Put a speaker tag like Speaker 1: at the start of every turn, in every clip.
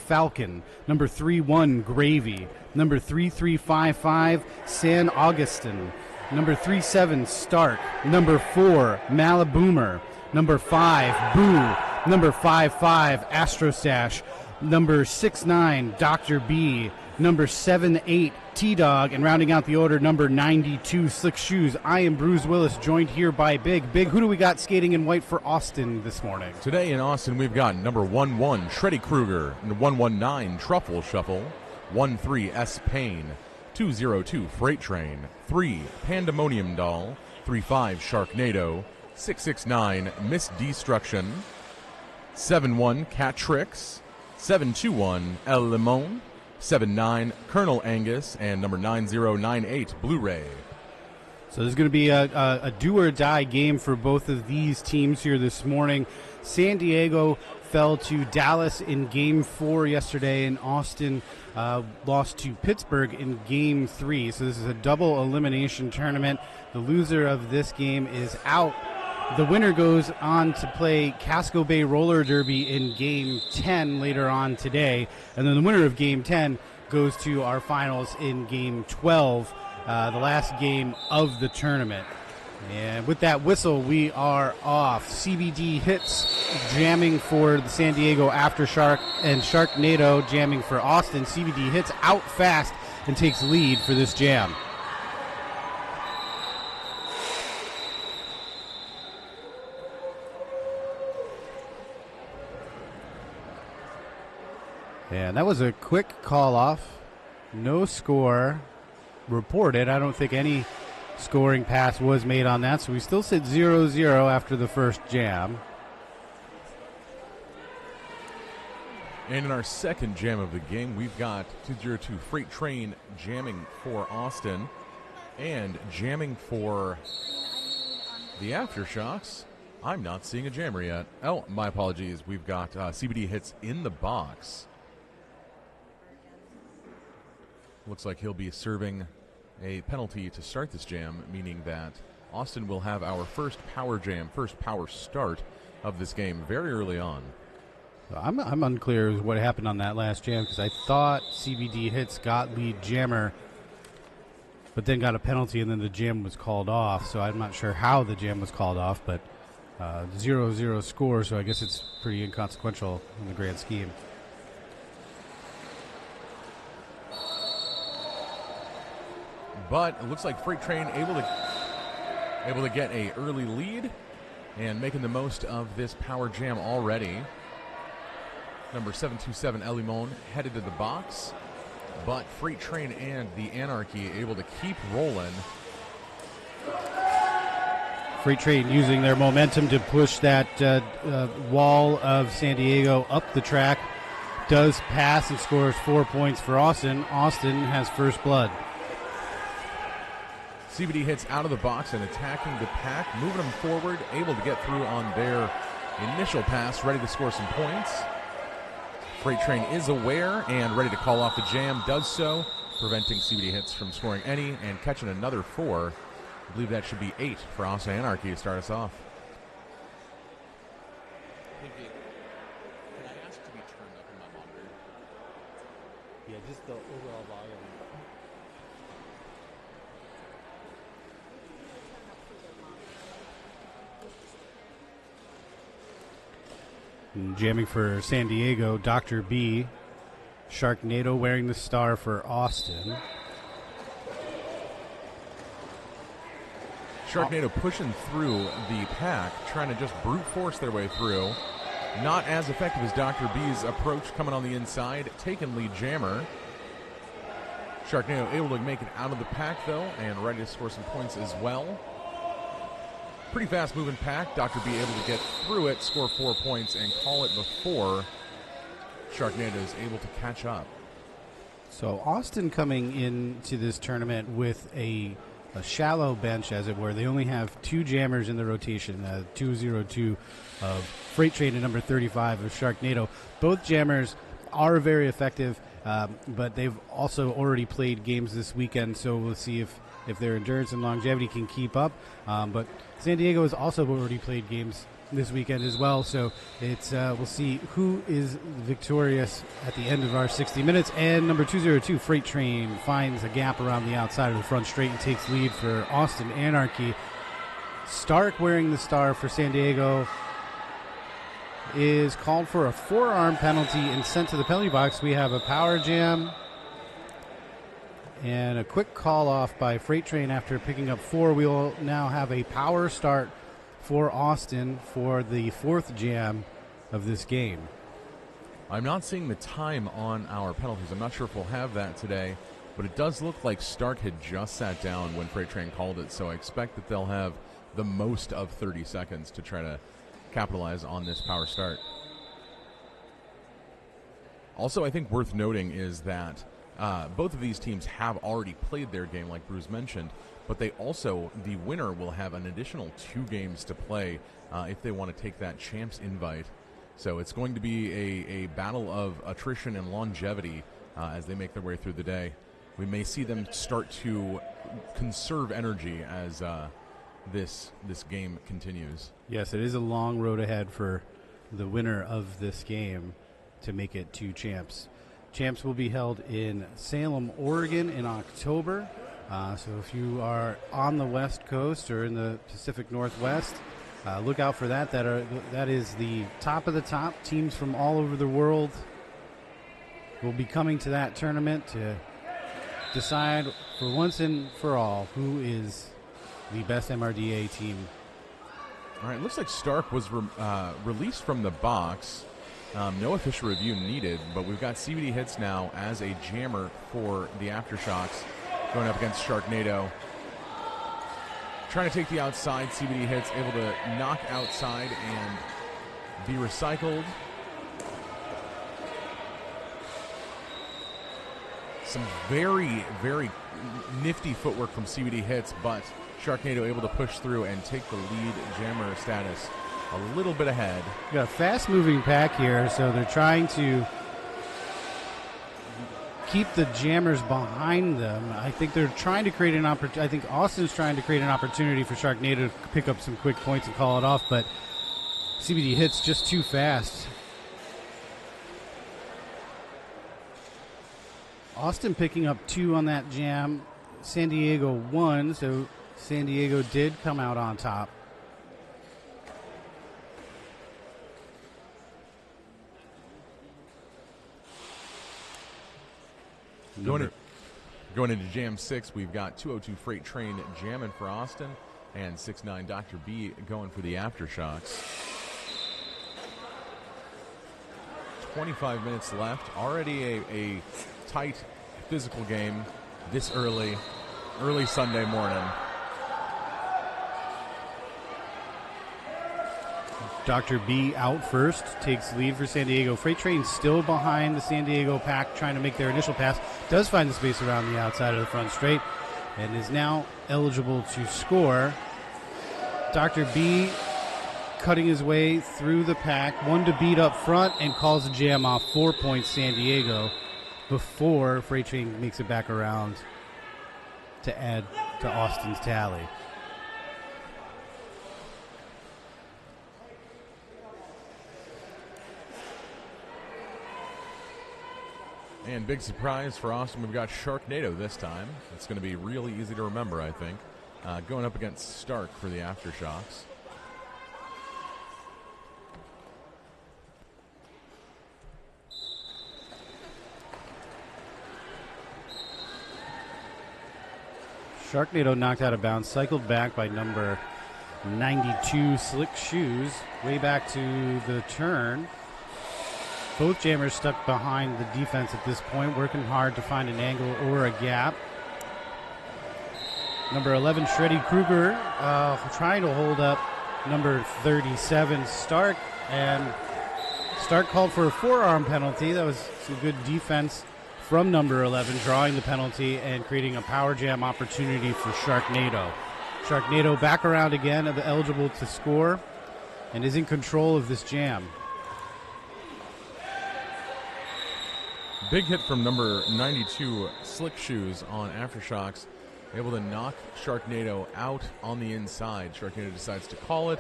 Speaker 1: Falcon. Number 3-1, Gravy. Number 3355, San Augustin. Number 37, Stark. Number 4, Malaboomer. Number 5, Boo. Number 55, Astrostash. Number 69, Dr. B. Number 78, T-Dog. And rounding out the order, number 92, Slick Shoes. I am Bruce Willis, joined here by Big. Big, who do we got skating in white for Austin this morning?
Speaker 2: Today in Austin, we've got number 11, Shreddy Krueger. 119, Truffle Shuffle. 13, S. Payne. 202, Freight Train. 3, Pandemonium Doll. 35, Sharknado. 669, Miss Destruction. 71, Cat Tricks. 721, El Limon. 79, Colonel Angus. And number 9098, Blu-ray.
Speaker 1: So there's going to be a do-or-die game for both of these teams here this morning. San Diego fell to Dallas in Game 4 yesterday, and Austin lost to Pittsburgh in Game 3. So this is a double elimination tournament. The loser of this game is out. The winner goes on to play Casco Bay Roller Derby in Game 10 later on today. And then the winner of Game 10 goes to our finals in Game 12, the last game of the tournament. And with that whistle, we are off. CBD Hits jamming for the San Diego Aftershock, and Sharknado jamming for Austin. CBD Hits out fast and takes lead for this jam. And that was a quick call-off. No score reported. I don't think any scoring pass was made on that, so we still sit 0-0 after the first jam.
Speaker 2: And in our second jam of the game, we've got 202 Freight Train jamming for Austin and jamming for the Aftershocks. I'm not seeing a jammer yet. Oh, my apologies. We've got CBD Hits in the box. Looks like he'll be serving a penalty to start this jam, meaning that Austin will have our first power jam, first power start of this game very early on.
Speaker 1: I'm unclear as what happened on that last jam, because I thought CBD Hits got lead jammer, but then got a penalty and then the jam was called off. So I'm not sure how the jam was called off, but 0-0 score, so I guess it's pretty inconsequential in the grand scheme.
Speaker 2: But it looks like Freight Train able to get a early lead and making the most of this power jam already. Number 727 El Limon headed to the box, but Freight Train and the Anarchy able to keep rolling.
Speaker 1: Freight Train using their momentum to push that wall of San Diego up the track. Does pass and scores 4 points for Austin. Austin has first blood.
Speaker 2: CBD Hits out of the box and attacking the pack, moving them forward, able to get through on their initial pass, ready to score some points. Freight Train is aware and ready to call off the jam, does so, preventing CBD Hits from scoring any and catching another 4. I believe that should be 8 for Austin Anarchy to start us off.
Speaker 3: Can I ask to be turned up in my monitor?
Speaker 1: Yeah, just the overall volume. Jamming for San Diego, Dr. B. Sharknado wearing the star for Austin.
Speaker 2: Sharknado pushing through the pack, trying to just brute force their way through. Not as effective as Dr. B's approach coming on the inside, taking lead jammer. Sharknado able to make it out of the pack, though, and ready to score some points as well. Pretty fast-moving pack. Dr. B able to get through it, score 4 points, and call it before Sharknado is able to catch up.
Speaker 1: So Austin coming into this tournament with a shallow bench, as it were. They only have 2 jammers in the rotation, 202 of Freight Train and number 35 of Sharknado. Both jammers are very effective, but they've also already played games this weekend, so we'll see if their endurance and longevity can keep up. But San Diego has also already played games this weekend as well. So it's we'll see who is victorious at the end of our 60 minutes. And number 202, Freight Train, finds a gap around the outside of the front straight and takes lead for Austin Anarchy. Stark, wearing the star for San Diego, is called for a forearm penalty and sent to the penalty box. We have a power jam and a quick call off by Freight Train after picking up 4. We will now have a power start for Austin for the 4th jam of this game.
Speaker 2: I'm not seeing the time on our penalties. I'm not sure if we'll have that today, but it does look like Stark had just sat down when Freight Train called it, so I expect that they'll have the most of 30 seconds to try to capitalize on this power start. Also, I think worth noting is that both of these teams have already played their game, like Bruce mentioned, but they also, the winner will have an additional 2 games to play if they want to take that champs invite. So it's going to be a battle of attrition and longevity as they make their way through the day. We may see them start to conserve energy as this game continues.
Speaker 1: Yes, it is a long road ahead for the winner of this game to make it to champs. Champs will be held in Salem, Oregon in October. So if you are on the West Coast or in the Pacific Northwest, look out for that. That is the top of the top. Teams from all over the world will be coming to that tournament to decide for once and for all who is the best MRDA team.
Speaker 2: All right, looks like Stark was released from the box. No official review needed, but we've got CBD Hits now as a jammer for the Aftershocks going up against Sharknado. Trying to take the outside, CBD Hits able to knock outside and be recycled. Some very, very nifty footwork from CBD Hits, but Sharknado able to push through and take the lead jammer status a little bit ahead.
Speaker 1: Got a fast-moving pack here, so they're trying to keep the jammers behind them. I think they're trying to create an opportunity. I think Austin's trying to create an opportunity for Sharknado to pick up some quick points and call it off, but CBD Hits just too fast. Austin picking up 2 on that jam. San Diego 1, so San Diego did come out on top.
Speaker 2: Going into Jam 6, we've got 202 Freight Train jamming for Austin and 6'9 Dr. B going for the Aftershocks. 25 minutes left. Already a tight physical game this early Sunday morning.
Speaker 1: Dr. B out first, takes lead for San Diego. Freight Train still behind the San Diego pack, trying to make their initial pass. Does find the space around the outside of the front straight and is now eligible to score. Dr. B cutting his way through the pack, 1 to beat up front, and calls the jam off. 4 points San Diego before Freight Train makes it back around to add to Austin's tally.
Speaker 2: And big surprise for Austin, we've got Sharknado this time. It's going to be really easy to remember, I think. Going up against Stark for the Aftershocks.
Speaker 1: Sharknado knocked out of bounds, cycled back by number 92, Slick Shoes, way back to the turn. Both jammers stuck behind the defense at this point, working hard to find an angle or a gap. Number 11, Shreddy Kruger, trying to hold up number 37, Stark, and Stark called for a forearm penalty. That was some good defense from number 11, drawing the penalty and creating a power jam opportunity for Sharknado. Sharknado back around again, eligible to score, and is in control of this jam.
Speaker 2: Big hit from number 92, Slick Shoes on Aftershocks. Able to knock Sharknado out on the inside. Sharknado decides to call it,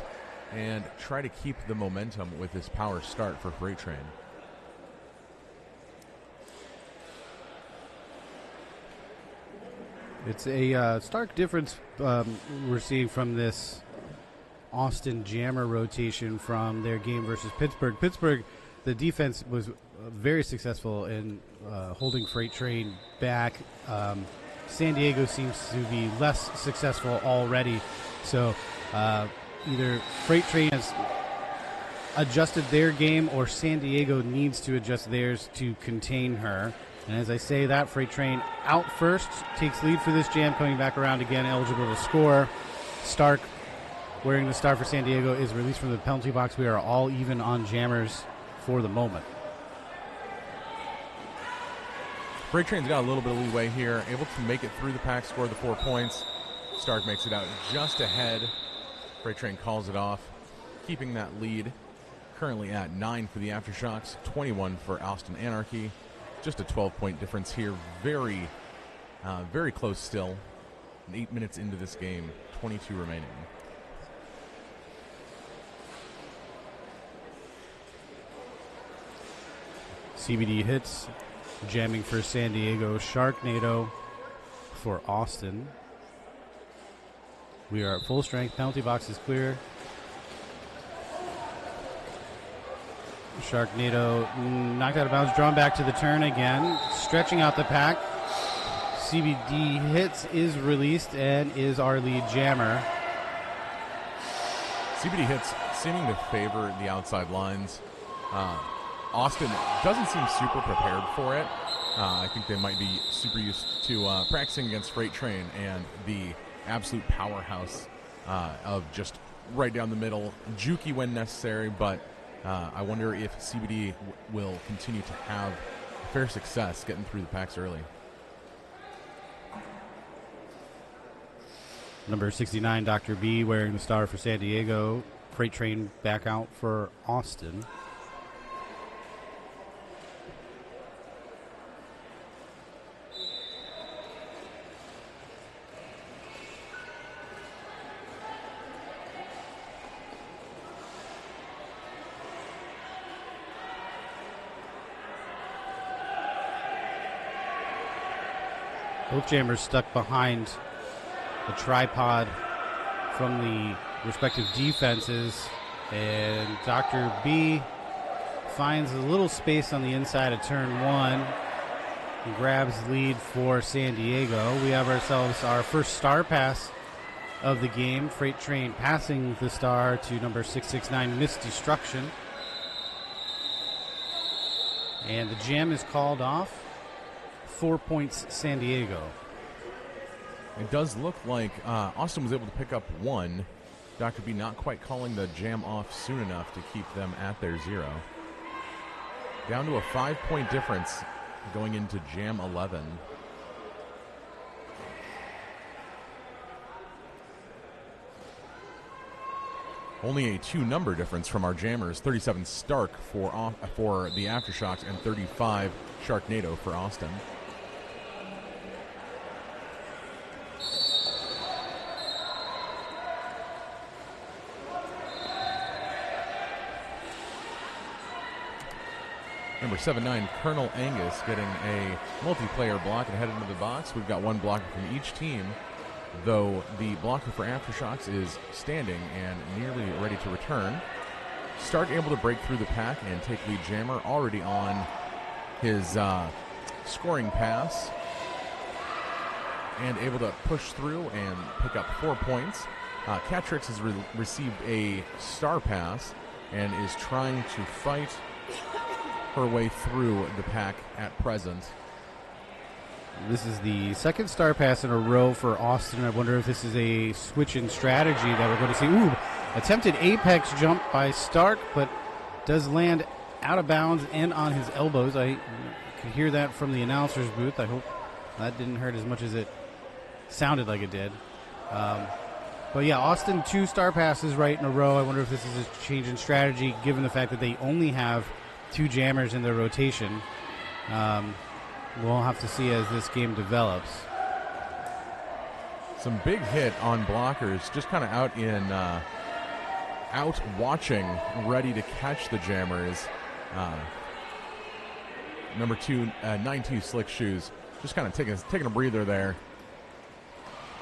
Speaker 2: and try to keep the momentum with this power start for Freight Train.
Speaker 1: It's a stark difference we're seeing from this Austin Jammer rotation from their game versus Pittsburgh. Pittsburgh, the defense was very successful in holding Freight Train back. San Diego seems to be less successful already. So either Freight Train has adjusted their game or San Diego needs to adjust theirs to contain her. And as I say that, Freight Train out first, takes lead for this jam, coming back around again, eligible to score. Stark, wearing the star for San Diego, is released from the penalty box. We are all even on jammers for the moment.
Speaker 2: Freight Train's got a little bit of leeway here, able to make it through the pack, score the 4 points. Stark makes it out just ahead. Freight Train calls it off, keeping that lead. Currently at 9 for the Aftershocks, 21 for Austin Anarchy. Just a 12-point difference here. Very, very close still. 8 minutes into this game, 22 remaining.
Speaker 1: CBD hits, jamming for San Diego. Sharknado for Austin. We are at full strength. Penalty box is clear. Sharknado knocked out of bounds, drawn back to the turn again, stretching out the pack. CBD hits, is released, and is our lead jammer.
Speaker 2: CBD hits seeming to favor the outside lines. Austin doesn't seem super prepared for it. I think they might be super used to practicing against Freight Train and the absolute powerhouse of just right down the middle, jukey when necessary, but I wonder if CBD will continue to have fair success getting through the packs early.
Speaker 1: Number 69, Dr. B, wearing the star for San Diego. Freight Train back out for Austin. Both jammers stuck behind a tripod from the respective defenses, and Dr. B finds a little space on the inside of turn one and grabs lead for San Diego. We have ourselves our first star pass of the game. Freight Train passing the star to number 669, Miss Destruction. And the jam is called off. 4 points, San Diego.
Speaker 2: It does look like Austin was able to pick up one. Dr. B not quite calling the jam off soon enough to keep them at their 0. Down to a 5-point difference going into jam 11. Only a 2-number difference from our jammers. 37 Stark for the Aftershocks and 35 Sharknado for Austin. Number 79, Colonel Angus, getting a multiplayer block and headed into the box. We've got one blocker from each team, though the blocker for Aftershocks is standing and nearly ready to return. Stark able to break through the pack and take lead jammer, already on his scoring pass, and able to push through and pick up 4 points. Catrix has received a star pass and is trying to fight her way through the pack at present.
Speaker 1: This is the second star pass in a row for Austin. I wonder if this is a switch in strategy that we're going to see. Ooh, attempted apex jump by Stark, but does land out of bounds and on his elbows. I could hear that from the announcer's booth. I hope that didn't hurt as much as it sounded like it did. But yeah, Austin 2 star passes right in a row. I wonder if this is a change in strategy given the fact that they only have 2 jammers in their rotation. We'll have to see as this game develops.
Speaker 2: Some big hit on blockers, just kind of out out watching, ready to catch the jammers. Number 2, 9-2 Slick Shoes, just kind of taking a breather there.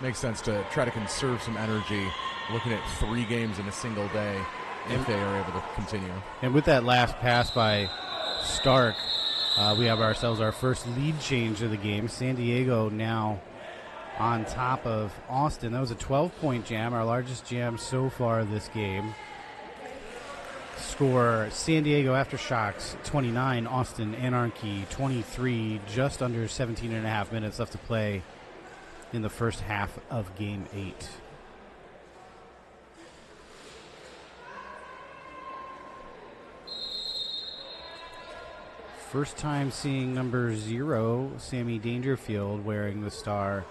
Speaker 2: Makes sense to try to conserve some energy, looking at 3 games in a single day if they are able to continue.
Speaker 1: And with that last pass by Stark, we have ourselves our first lead change of the game. San Diego now on top of Austin. That was a 12-point jam, our largest jam so far this game. Score San Diego Aftershocks 29, Austin Anarchy 23, just under 17 and a half minutes left to play in the first half of Game 8. First time seeing number 0, Sammy Dangerfield, wearing the star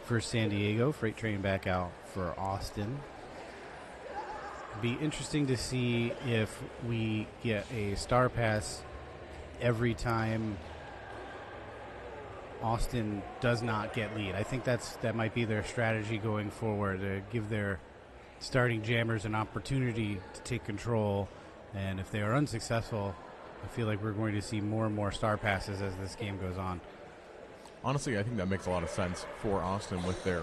Speaker 1: for San Diego. Freight train back out for Austin. Be interesting to see if we get a star pass every time Austin does not get lead. I think that might be their strategy going forward, to give their starting jammers an opportunity to take control. And if they are unsuccessful, I feel like we're going to see more and more star passes as this game goes on.
Speaker 2: Honestly, I think that makes a lot of sense for Austin with their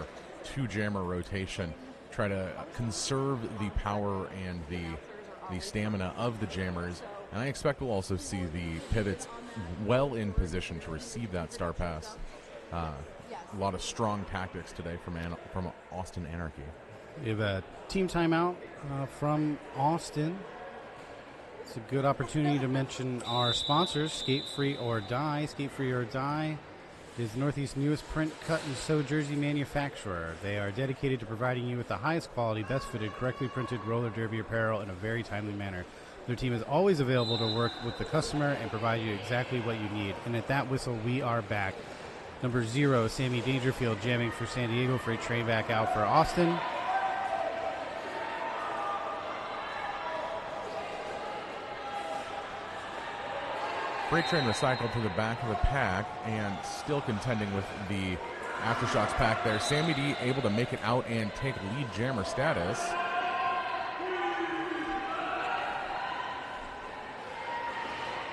Speaker 2: 2-jammer rotation. Try to conserve the power and the stamina of the jammers. And I expect we'll also see the pivots well in position to receive that star pass. A lot of strong tactics today from Austin Anarchy.
Speaker 1: We have a team timeout from Austin. It's a good opportunity to mention our sponsors, Skate Free or Die. Skate Free or Die is the Northeast's newest print, cut, and sew jersey manufacturer. They are dedicated to providing you with the highest quality, best fitted, correctly printed roller derby apparel in a very timely manner. Their team is always available to work with the customer and provide you exactly what you need. And at that whistle, we are back. Number 0, Sammy Dangerfield, jamming for San Diego. Freight train back out for Austin.
Speaker 2: Freight train recycled to the back of the pack and still contending with the Aftershocks pack there. Sammy D able to make it out and take lead jammer status.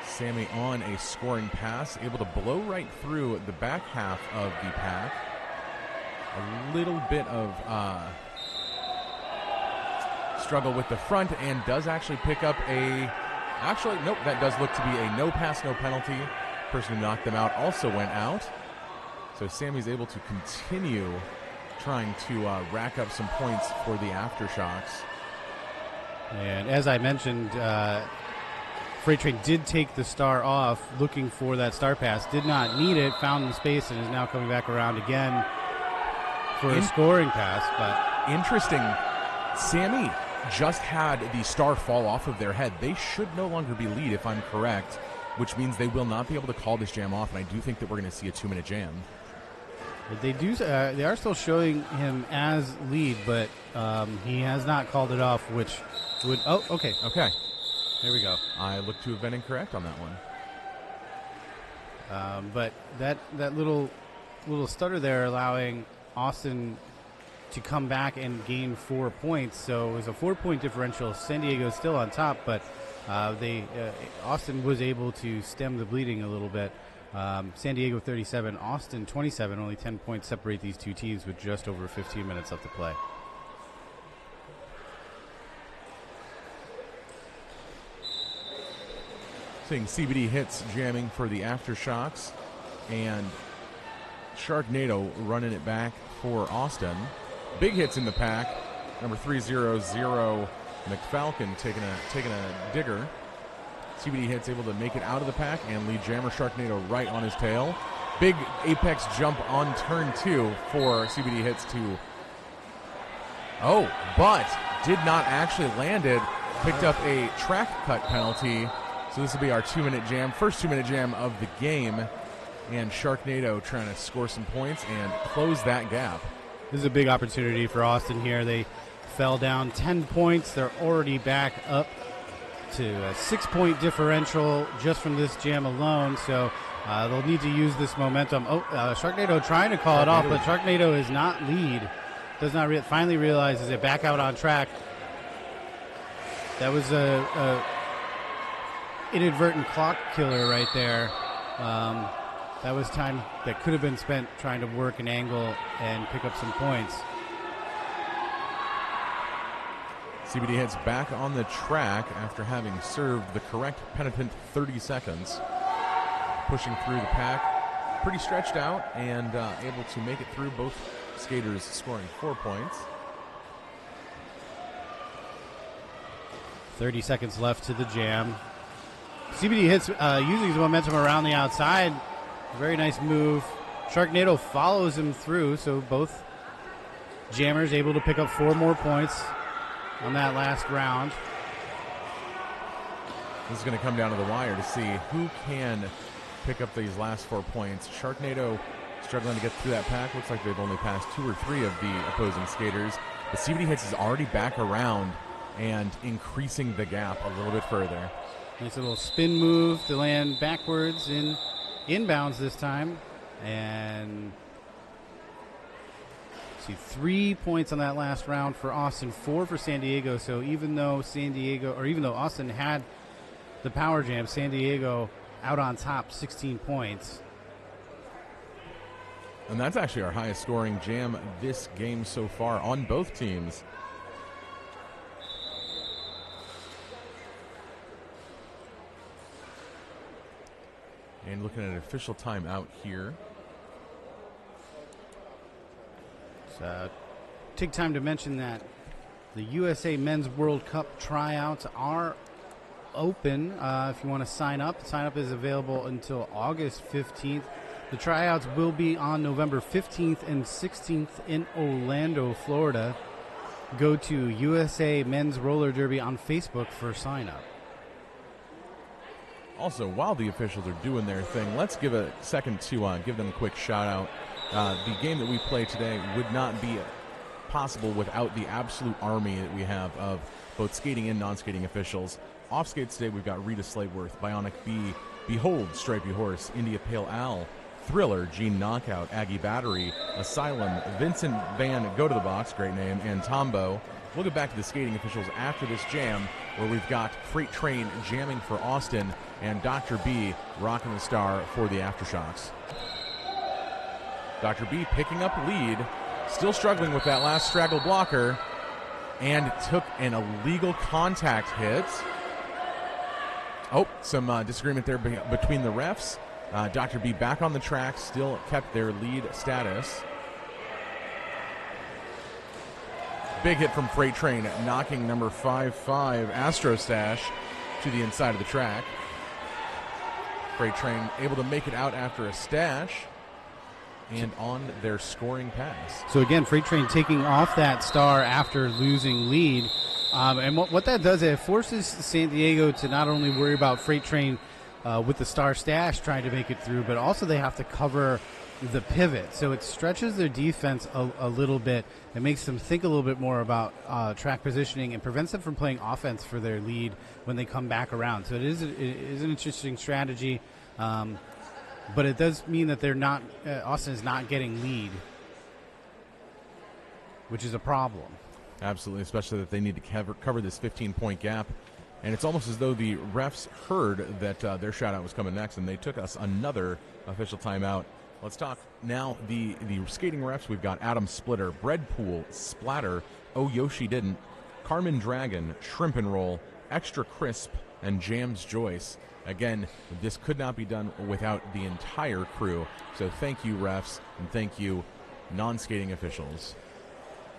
Speaker 2: Sammy on a scoring pass, able to blow right through the back half of the pack. A little bit of struggle with the front, and does actually pick up a... Actually, nope, that does look to be a no pass, no penalty. Person who knocked them out also went out. So Sammy's able to continue trying to rack up some points for the Aftershocks.
Speaker 1: And as I mentioned, Freight Train did take the star off, looking for that star pass. Did not need it, found the space, and is now coming back around again for a scoring pass. But
Speaker 2: interesting, Sammy just had the star fall off of their head. They should no longer be lead, if I'm correct, which means they will not be able to call this jam off, and I do think that we're going to see a 2-minute jam.
Speaker 1: They do. They are still showing him as lead, but he has not called it off, which would... Oh, okay.
Speaker 2: Okay.
Speaker 1: There we go.
Speaker 2: I look to have been incorrect on that one.
Speaker 1: But that little stutter there, allowing Austin to come back and gain 4 points. So it was a 4-point differential. San Diego still on top, but Austin was able to stem the bleeding a little bit. San Diego 37, Austin 27. Only 10 points separate these two teams with just over 15 minutes left to play.
Speaker 2: Seeing CBD hits jamming for the Aftershocks, and Sharknado running it back for Austin. Big hits in the pack. Number 300 McFalcon taking a digger. CBD hits able to make it out of the pack, and lead jammer Sharknado right on his tail. Big apex jump on turn 2 for CBD hits to... Oh, but did not actually land it. Picked up a track cut penalty. So this will be our 2-minute jam, first 2-minute jam of the game. And Sharknado trying to score some points and close that gap.
Speaker 1: This is a big opportunity for Austin here. They fell down 10 points. They're already back up to a 6-point differential just from this jam alone. So they'll need to use this momentum. Sharknado trying to call it off, but Sharknado is not lead. Does not finally realizes it. Back out on track. That was a inadvertent clock killer right there. That was time that could have been spent trying to work an angle and pick up some points.
Speaker 2: CBD heads back on the track after having served the correct penitent 30 seconds. Pushing through the pack, pretty stretched out and able to make it through, both skaters scoring 4 points.
Speaker 1: 30 seconds left to the jam. CBD hits using his momentum around the outside. Very nice move. Sharknado follows him through, so both jammers able to pick up 4 more points on that last round.
Speaker 2: This is going to come down to the wire to see who can pick up these last 4 points. Sharknado struggling to get through that pack. Looks like they've only passed 2 or 3 of the opposing skaters. But CBD hits is already back around and increasing the gap a little bit further.
Speaker 1: Nice little spin move to land backwards in inbounds this time. And see 3 points on that last round for Austin, 4 for San Diego. So even though Austin had the power jam, San Diego out on top, 16 points.
Speaker 2: And that's actually our highest scoring jam this game so far on both teams. And looking at an official timeout here.
Speaker 1: Take time to mention that the USA Men's World Cup tryouts are open. If you want to sign up is available until August 15th. The tryouts will be on November 15th and 16th in Orlando, Florida. Go to USA Men's Roller Derby on Facebook for sign up.
Speaker 2: Also, while the officials are doing their thing, let's give a second to give them a quick shout out. The game that we play today would not be possible without the absolute army that we have of both skating and non-skating officials. Off skates today, we've got Rita Slateworth, Bionic Bee, Behold, Stripey Horse, India Pale Al, Thriller, Gene Knockout, Aggie Battery, Asylum, Vincent Van Go to the Box, great name, and Tombo. We'll get back to the skating officials after this jam, where we've got Freight Train jamming for Austin and Dr. B rocking the star for the Aftershocks. Dr. B picking up lead, still struggling with that last straggle blocker, and took an illegal contact hit. Oh, some disagreement there between the refs. Dr. B back on the track, still kept their lead status. Big hit from Freight Train, knocking number 5-5 Astro Stash to the inside of the track. Freight Train able to make it out after a stash and on their scoring pass.
Speaker 1: So again, Freight Train taking off that star after losing lead. And what that does, it forces San Diego to not only worry about Freight Train with the star stash trying to make it through, but also they have to cover the pivot. So it stretches their defense a little bit. It makes them think a little bit more about track positioning and prevents them from playing offense for their lead when they come back around. So it is an interesting strategy, but it does mean that they're not Austin is not getting lead, which is a problem.
Speaker 2: Absolutely, especially that they need to cover this 15-point gap. And it's almost as though the refs heard that their shout-out was coming next, and they took us another official timeout. Let's talk now the skating refs. We've got Adam Splitter, Breadpool, Splatter, Oh Yoshi Didn't, Carmen Dragon, Shrimp and Roll, Extra Crisp, and Jams Joyce. Again, this could not be done without the entire crew. So thank you, refs, and thank you, non-skating officials.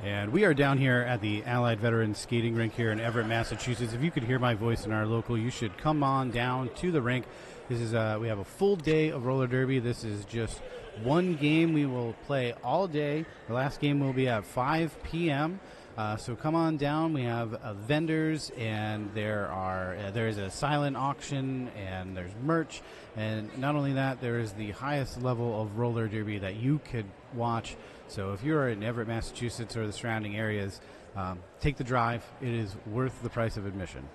Speaker 1: And we are down here at the Allied Veterans Skating Rink here in Everett, Massachusetts. If you could hear my voice in our local, you should come on down to the rink. This is we have a full day of roller derby. This is just one game we will play all day. The last game will be at 5 p.m. So come on down. We have vendors, and there is a silent auction, and there's merch. And not only that, there is the highest level of roller derby that you could watch. So if you're in Everett, Massachusetts, or the surrounding areas, take the drive. It is worth the price of admission.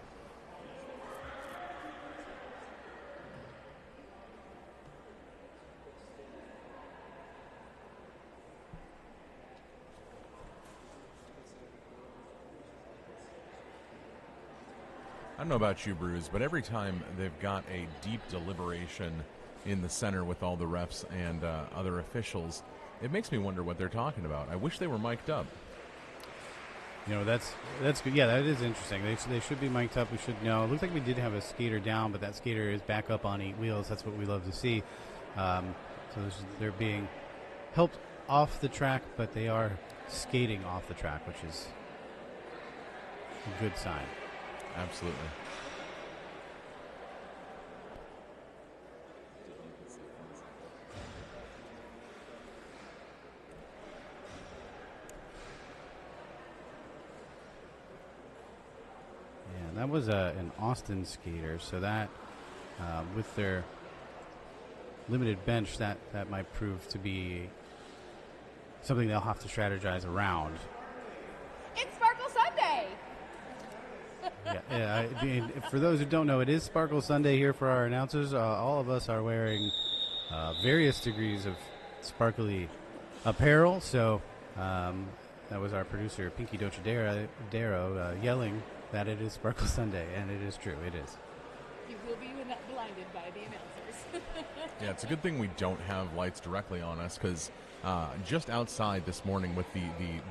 Speaker 2: don't know about you, Bruce, but every time they've got a deep deliberation in the center with all the refs and other officials, it makes me wonder what they're talking about. I wish they were mic'd up.
Speaker 1: That's good. Yeah, that is interesting. They should be mic'd up. We should know. It looks like we did have a skater down, but that skater is back up on 8 wheels. That's what we love to see. They're being helped off the track, but they are skating off the track, which is a good sign.
Speaker 2: Absolutely.
Speaker 1: Yeah, that was an Austin skater, so that with their limited bench, that might prove to be something they'll have to strategize around.
Speaker 4: It's Sparkle Sunday!
Speaker 1: For those who don't know, it is Sparkle Sunday here for our announcers. All of us are wearing various degrees of sparkly apparel. So that was our producer, Pinky Dochadero, yelling that it is Sparkle Sunday, and it is true. It is.
Speaker 4: You will be blinded by the announcers.
Speaker 2: Yeah, it's a good thing we don't have lights directly on us, because just outside this morning with the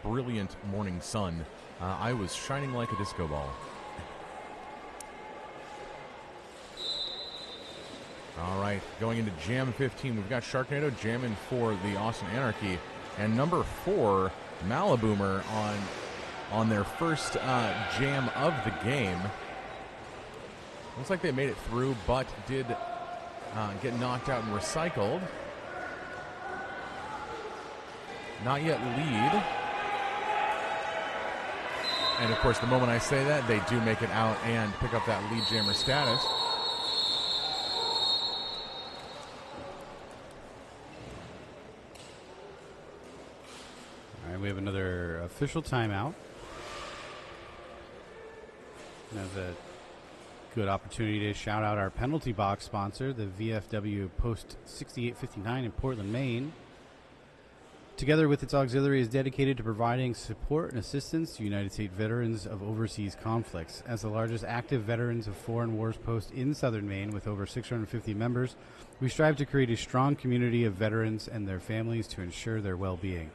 Speaker 2: brilliant morning sun, I was shining like a disco ball. All right, going into Jam 15, we've got Sharknado jamming for the Austin Anarchy, and number 4, Maliboomer on their first jam of the game. Looks like they made it through, but did get knocked out and recycled. Not yet lead. And of course, the moment I say that, they do make it out and pick up that lead jammer status.
Speaker 1: All right, we have another official timeout. That's a good opportunity to shout out our penalty box sponsor, the VFW Post 6859 in Portland, Maine. Together with its auxiliary, is dedicated to providing support and assistance to United States veterans of overseas conflicts. As the largest active veterans of foreign wars post in southern Maine with over 650 members, we strive to create a strong community of veterans and their families to ensure their well-being.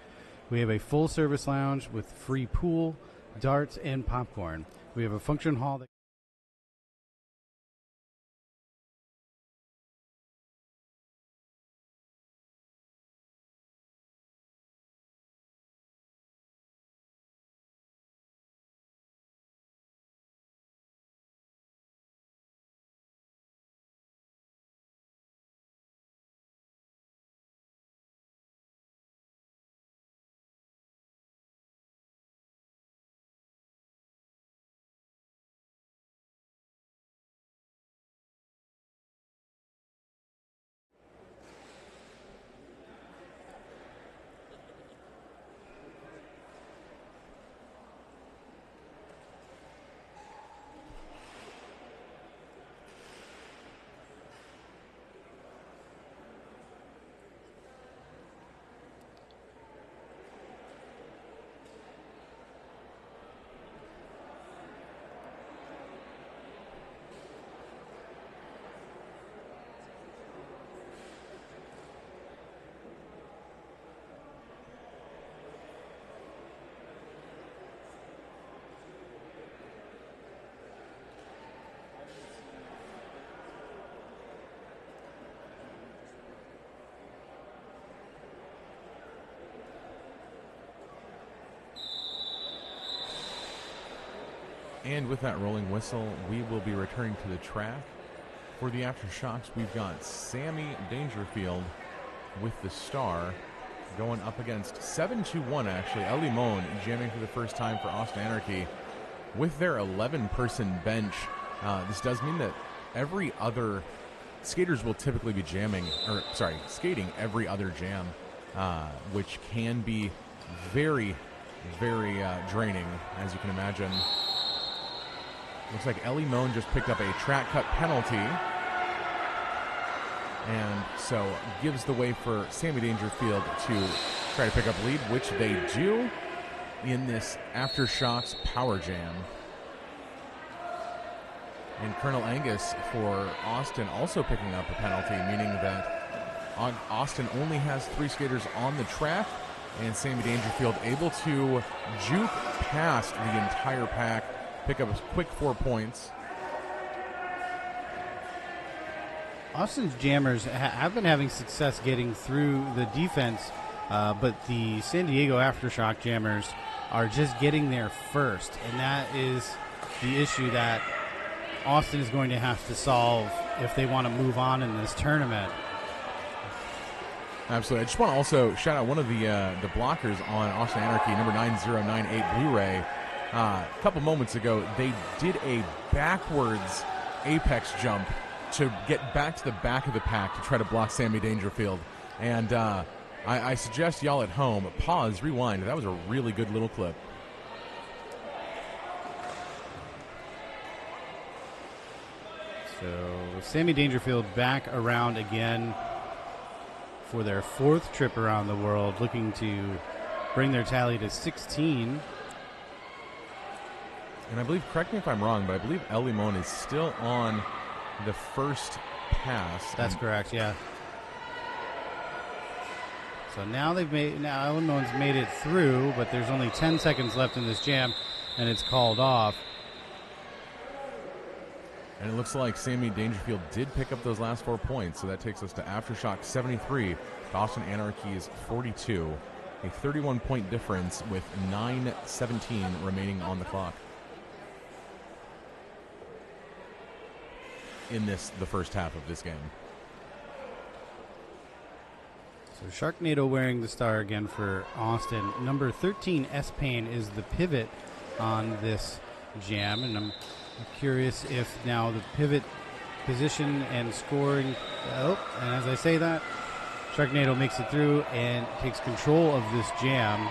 Speaker 1: We have a full-service lounge with free pool, darts, and popcorn. We have a function hall that
Speaker 2: And with that rolling whistle, we will be returning to the track. For the Aftershocks, we've got Sammy Dangerfield with the star going up against 7-1, actually. El Limon jamming for the first time for Austin Anarchy with their 11-person bench. This does mean that every other skaters will typically be skating every other jam, which can be very, very draining, as you can imagine. Looks like Ellie Moan just picked up a track cut penalty, and so gives the way for Sammy Dangerfield to try to pick up lead, which they do in this Aftershocks Power Jam. And Colonel Angus for Austin also picking up a penalty, meaning that Austin only has 3 skaters on the track, and Sammy Dangerfield able to juke past the entire pack, pick up a quick 4 points.
Speaker 1: Austin's jammers have been having success getting through the defense, but the San Diego Aftershock jammers are just getting there first, and that is the issue that Austin is going to have to solve if they want to move on in this tournament.
Speaker 2: Absolutely. I just want to also shout out one of the blockers on Austin Anarchy, number 9098 Blu-ray. A couple moments ago, they did a backwards apex jump to get back to the back of the pack to try to block Sammy Dangerfield. And I suggest y'all at home pause, rewind. That was a really good little clip.
Speaker 1: So Sammy Dangerfield back around again for their 4th trip around the world, looking to bring their tally to 16.
Speaker 2: And I believe, correct me if I'm wrong, but I believe El Limon is still on the first pass.
Speaker 1: That's correct, yeah. So now El Limon's made it through, but there's only 10 seconds left in this jam, and it's called off.
Speaker 2: And it looks like Sammy Dangerfield did pick up those last 4 points, so that takes us to Aftershock 73, Austin Anarchy's 42, a 31-point difference with 9:17 remaining on the clock. In the first half of this game.
Speaker 1: So Sharknado wearing the star again for Austin. Number 13, S-Pain, is the pivot on this jam, and I'm curious if now the pivot position and scoring. And as I say that, Sharknado makes it through and takes control of this jam.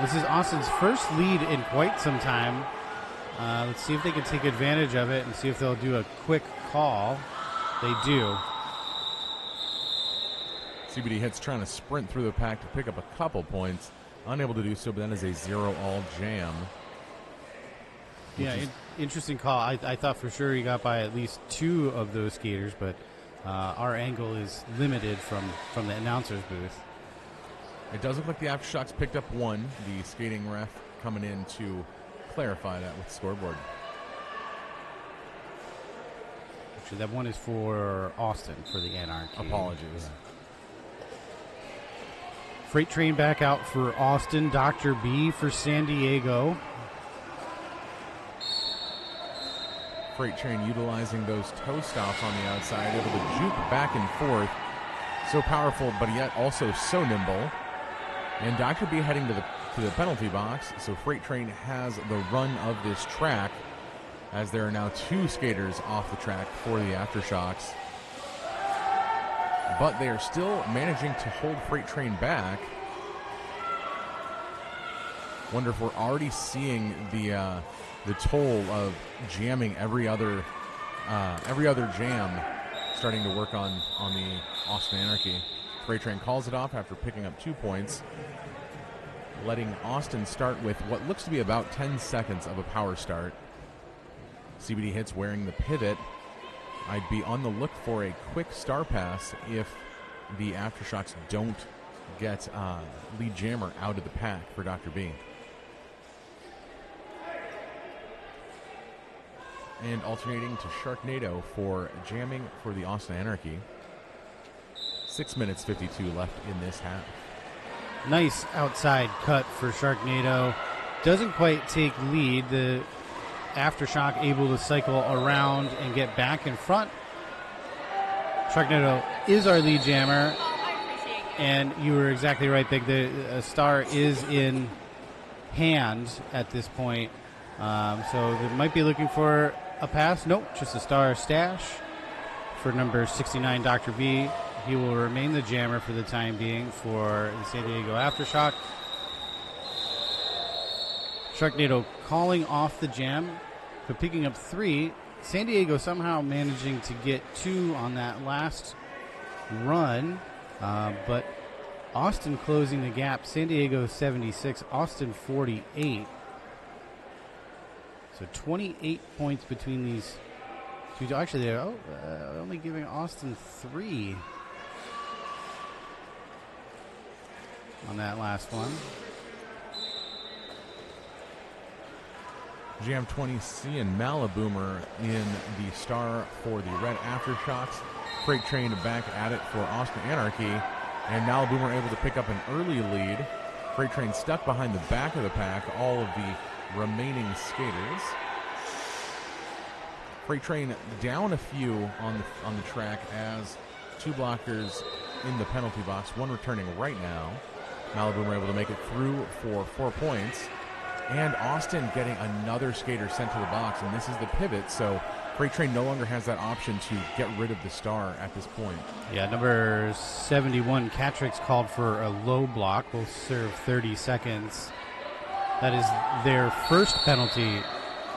Speaker 1: This is Austin's first lead in quite some time. Let's see if they can take advantage of it and see if they'll do a quick call. They do.
Speaker 2: CBD Hits trying to sprint through the pack to pick up a couple points. Unable to do so, but then is a 0-all jam.
Speaker 1: Yeah, interesting call. I thought for sure he got by at least 2 of those skaters, but our angle is limited from the announcer's booth.
Speaker 2: It does look like the Aftershocks picked up 1. The skating ref coming in to clarify that with the scoreboard.
Speaker 1: Actually, that one is for Austin for the Anarchy.
Speaker 2: Apologies.
Speaker 1: Yeah. Freight train back out for Austin. Dr. B for San Diego.
Speaker 2: Freight train utilizing those toe stops on the outside, able to juke back and forth. So powerful, but yet also so nimble. And Dr. B heading to the penalty box. So Freight train has the run of this track, as there are now 2 skaters off the track for the Aftershocks. But they are still managing to hold Freight train back. Wonder if we're already seeing the toll of jamming every other jam starting to work on the Austin Anarchy. Freight train calls it off after picking up 2 points, letting Austin start with what looks to be about 10 seconds of a power start. CBD Hits wearing the pivot. I'd be on the look for a quick star pass if the Aftershocks don't get lead jammer out of the pack for Dr. B. And alternating to Sharknado for jamming for the Austin Anarchy. 6 minutes 52 left in this half.
Speaker 1: Nice outside cut for Sharknado. Doesn't quite take lead. The Aftershock able to cycle around and get back in front. Sharknado is our lead jammer. And you were exactly right, Big. The star is in hand at this point. So they might be looking for a pass. Nope, just a star stash for number 69, Dr. B. He will remain the jammer for the time being for the San Diego Aftershock. Sharknado calling off the jam, but picking up 3. San Diego somehow managing to get 2 on that last run, but Austin closing the gap. San Diego 76, Austin 48. So 28 points between these two. Actually, they're only giving Austin 3 on that last one.
Speaker 2: Jam 20C and Maliboomer in the star for the red Aftershocks. Freight Train back at it for Austin Anarchy. And Maliboomer able to pick up an early lead. Freight Train stuck behind the back of the pack, all of the remaining skaters. Freight Train down a few on the track as 2 blockers in the penalty box, 1 returning right now. Maliboomer able to make it through for 4 points. And Austin getting another skater sent to the box, and this is the pivot, so Freight Train no longer has that option to get rid of the star at this point.
Speaker 1: Yeah, number 71, Catrix, called for a low block. Will serve 30 seconds. That is their first penalty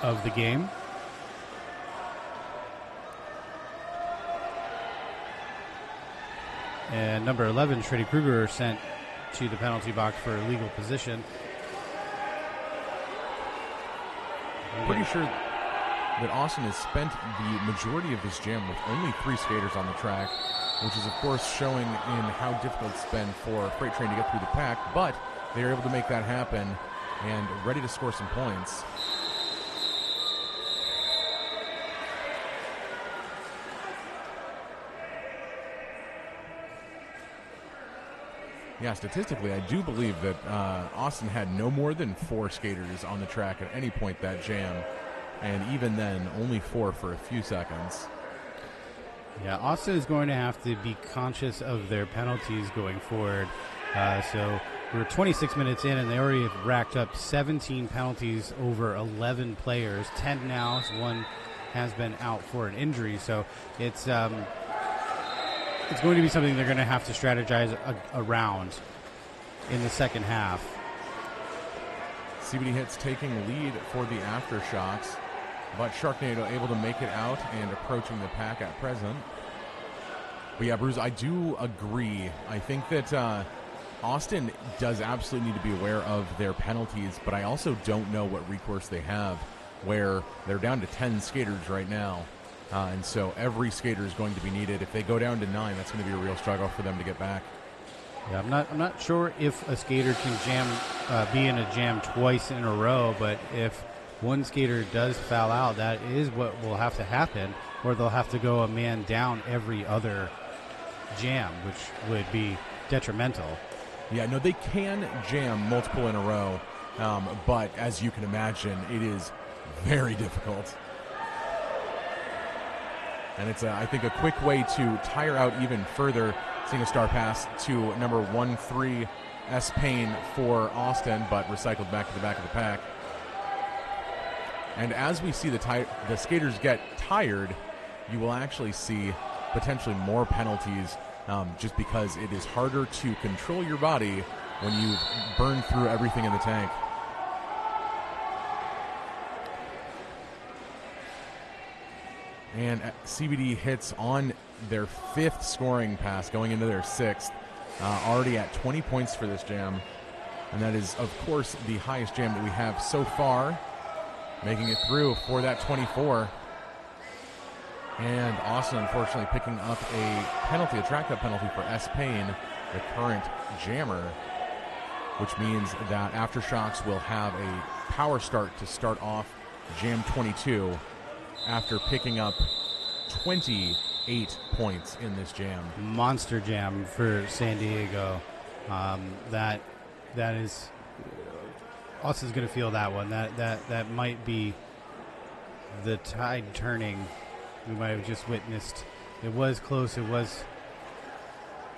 Speaker 1: of the game. And number 11, Shreddy Krueger, sent to the penalty box for illegal position.
Speaker 2: Pretty sure that Austin has spent the majority of this jam with only 3 skaters on the track, which is, of course, showing in how difficult it's been for Freight Train to get through the pack, but they are able to make that happen and ready to score some points. Yeah, statistically, I do believe that Austin had no more than 4 skaters on the track at any point that jam, and even then, only 4 for a few seconds.
Speaker 1: Yeah, Austin is going to have to be conscious of their penalties going forward. So we're 26 minutes in, and they already have racked up 17 penalties over 11 players. 10 now, so 1 has been out for an injury. So it's going to be something they're going to have to strategize around in the second half.
Speaker 2: CBD Hits taking lead for the Aftershocks, but Sharknado able to make it out and approaching the pack at present. But yeah, Bruce, I do agree. I think that Austin does absolutely need to be aware of their penalties, but I also don't know what recourse they have, where they're down to 10 skaters right now. And so every skater is going to be needed. If they go down to 9, that's going to be a real struggle for them to get back.
Speaker 1: Yeah, I'm not sure if a skater can be in a jam twice in a row, but if one skater does foul out, that is what will have to happen, or they'll have to go a man down every other jam, which would be detrimental.
Speaker 2: Yeah, no, they can jam multiple in a row, but as you can imagine, it is very difficult. And it's, I think, a quick way to tire out even further. Seeing a star pass to number 13, S. Payne for Austin, but recycled back to the back of the pack. And as we see the skaters get tired, you will actually see potentially more penalties, just because it is harder to control your body when you burn through everything in the tank. And CBD Hits on their 5th scoring pass, going into their 6th, already at 20 points for this jam. And that is, of course, the highest jam that we have so far, making it through for that 24. And Austin, unfortunately, picking up a track-up penalty for S. Payne, the current jammer, which means that Aftershocks will have a power start to start off Jam 22 after picking up 28 points in this jam.
Speaker 1: Monster jam for San Diego. That is, Austin's going to feel that one. That might be the tide turning we might have just witnessed. It was close. There was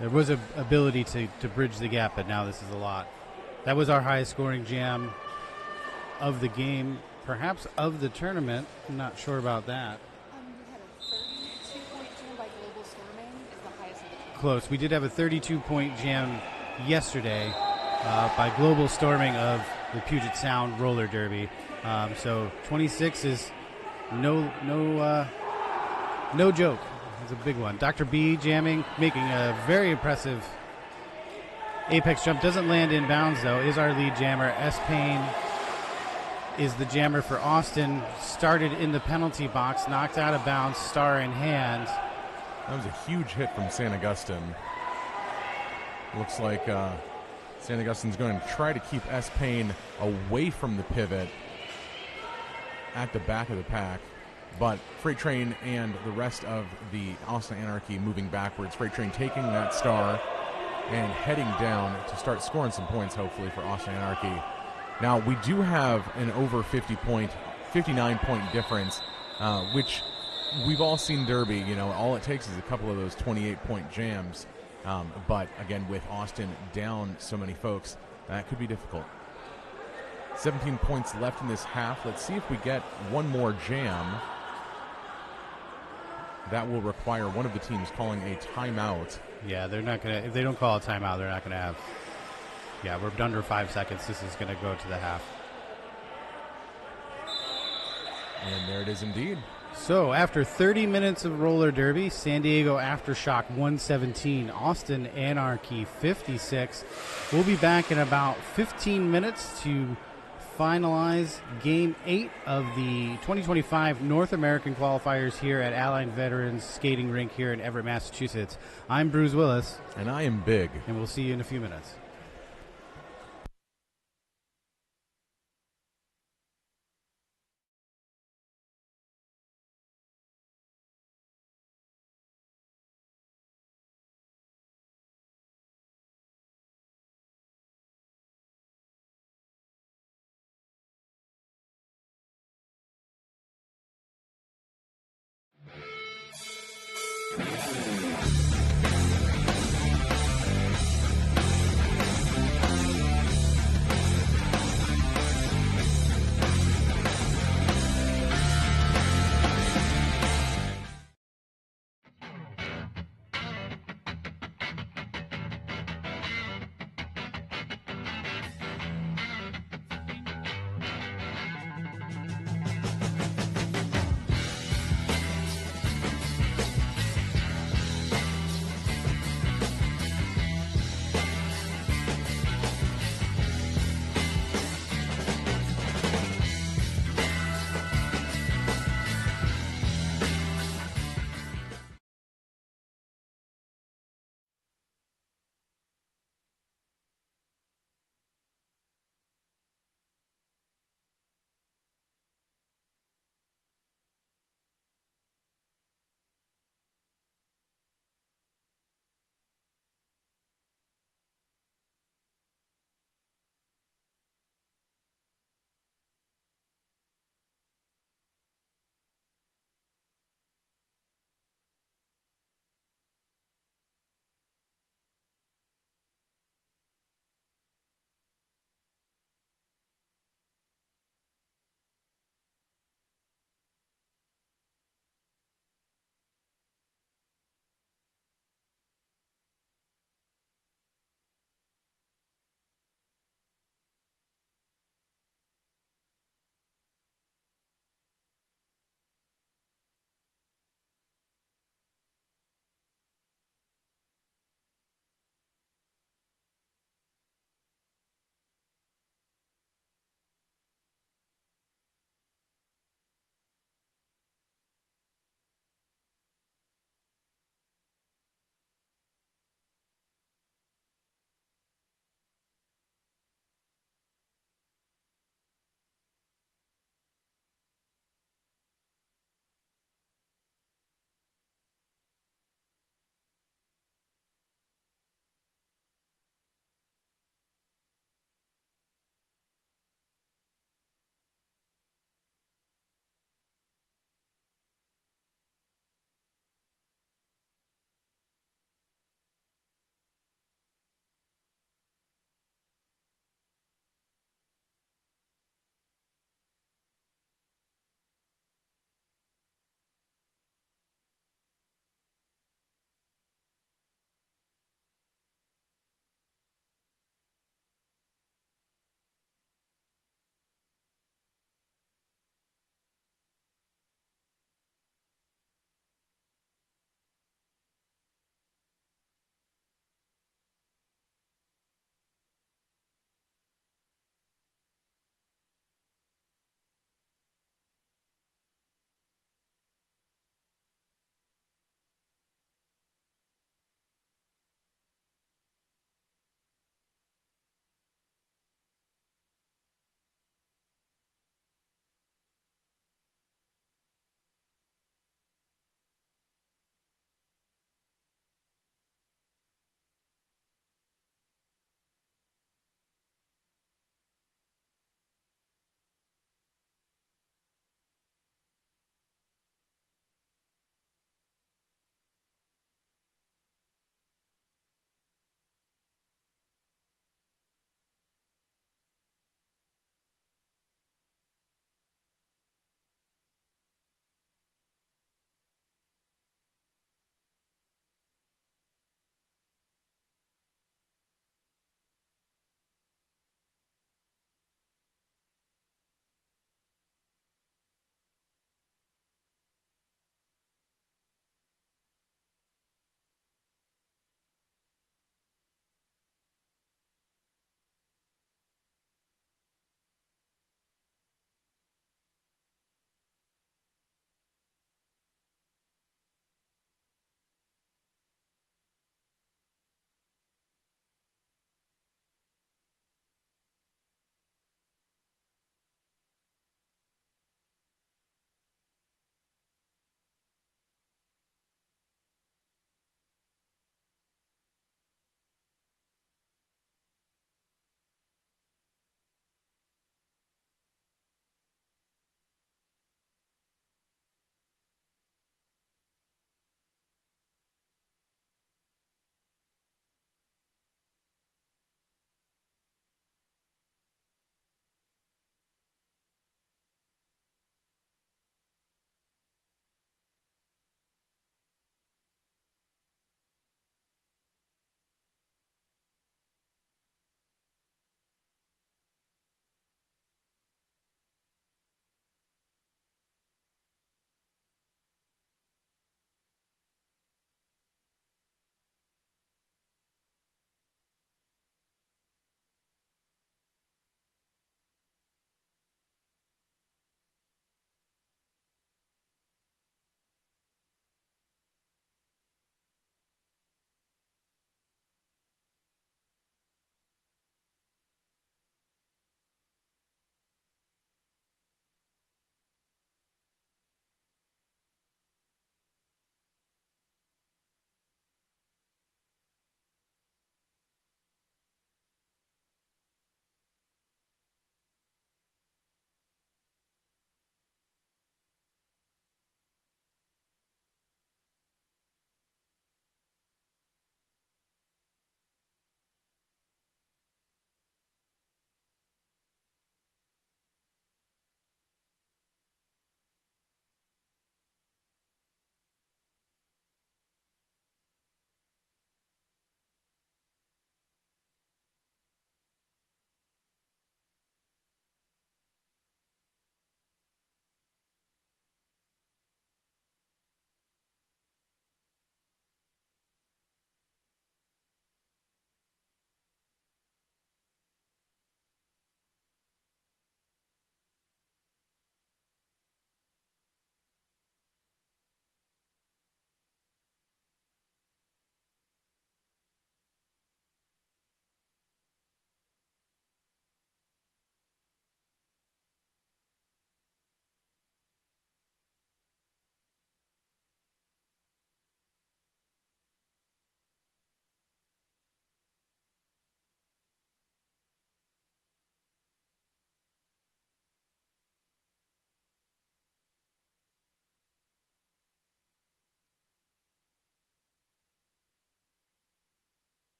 Speaker 1: an ability to bridge the gap, but now this is a lot. That was our highest scoring jam of the game, perhaps of the tournament. I'm not sure about that.
Speaker 4: We had a 32-point jam by Global Storming, is the highest of the tournament.
Speaker 1: Close. We did have a 32-point jam yesterday by Global Storming of the Puget Sound Roller Derby. So 26 is no joke. It's a big one. Dr. B jamming, making a very impressive apex jump. Doesn't land in bounds, though. Is our lead jammer. S. Payne is the jammer for Austin. Started in the penalty box, knocked out of bounds, star in hand.
Speaker 2: That was a huge hit from St. Augustine. Looks like St. Augustine's going to try to keep S. Payne away from the pivot at the back of the pack. But Freight Train and the rest of the Austin Anarchy moving backwards. Freight Train taking that star and heading down to start scoring some points, hopefully, for Austin Anarchy. Now, we do have an over 59-point difference, which we've all seen Derby. You know, all it takes is a couple of those 28-point jams. But, again, with Austin down so many folks, that could be difficult. 17 points left in this half. Let's see if we get one more jam. That will require one of the teams calling a timeout.
Speaker 1: Yeah, they're not going to, if they don't call a timeout, they're not going to have, yeah, we're under 5 seconds. This is going to go to the half.
Speaker 2: And there it is indeed.
Speaker 1: So after 30 minutes of roller derby, San Diego Aftershock 117, Austin Anarchy 56. We'll be back in about 15 minutes to finalize Game 8 of the 2025 North American qualifiers here at Allied Veterans Skating Rink here in Everett, Massachusetts. I'm Bruce Willis.
Speaker 2: And I am Big.
Speaker 1: And we'll see you in a few minutes.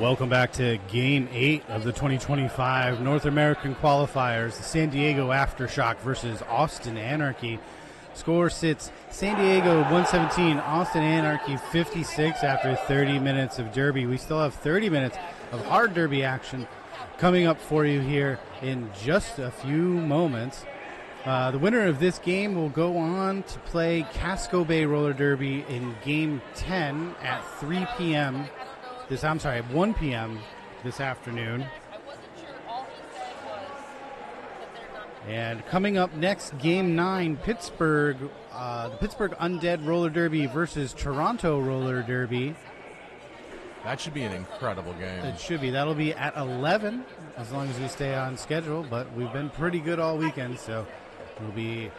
Speaker 1: Welcome back to Game 8 of the 2025 North American qualifiers. The San Diego Aftershock versus Austin Anarchy. Score sits San Diego 117, Austin Anarchy 56 after 30 minutes of derby. We still have 30 minutes of hard derby action coming up for you here in just a few moments. The winner of this game will go on to play Casco Bay Roller Derby in Game 10 at 3 p.m. 1 p.m. this afternoon. And coming up next, Game 9, Pittsburgh, the Pittsburgh Undead Roller Derby versus Toronto Roller Derby.
Speaker 2: That should be an incredible game.
Speaker 1: It should be. That'll be at 11, as long as we stay on schedule. But we've been pretty good all weekend, so we'll be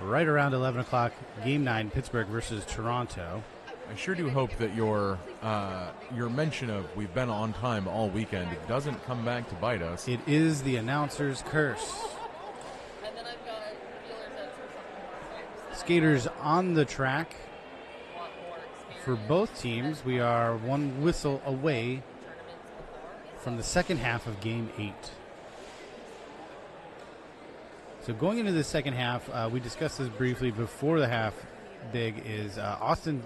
Speaker 1: right around 11 o'clock, Game 9, Pittsburgh versus Toronto.
Speaker 2: I sure do hope that your mention of we've been on time all weekend doesn't come back to bite us.
Speaker 1: It is the announcer's curse. Skaters on the track for both teams. We are one whistle away from the second half of Game 8. So going into the second half, we discussed this briefly before the half. Big is Austin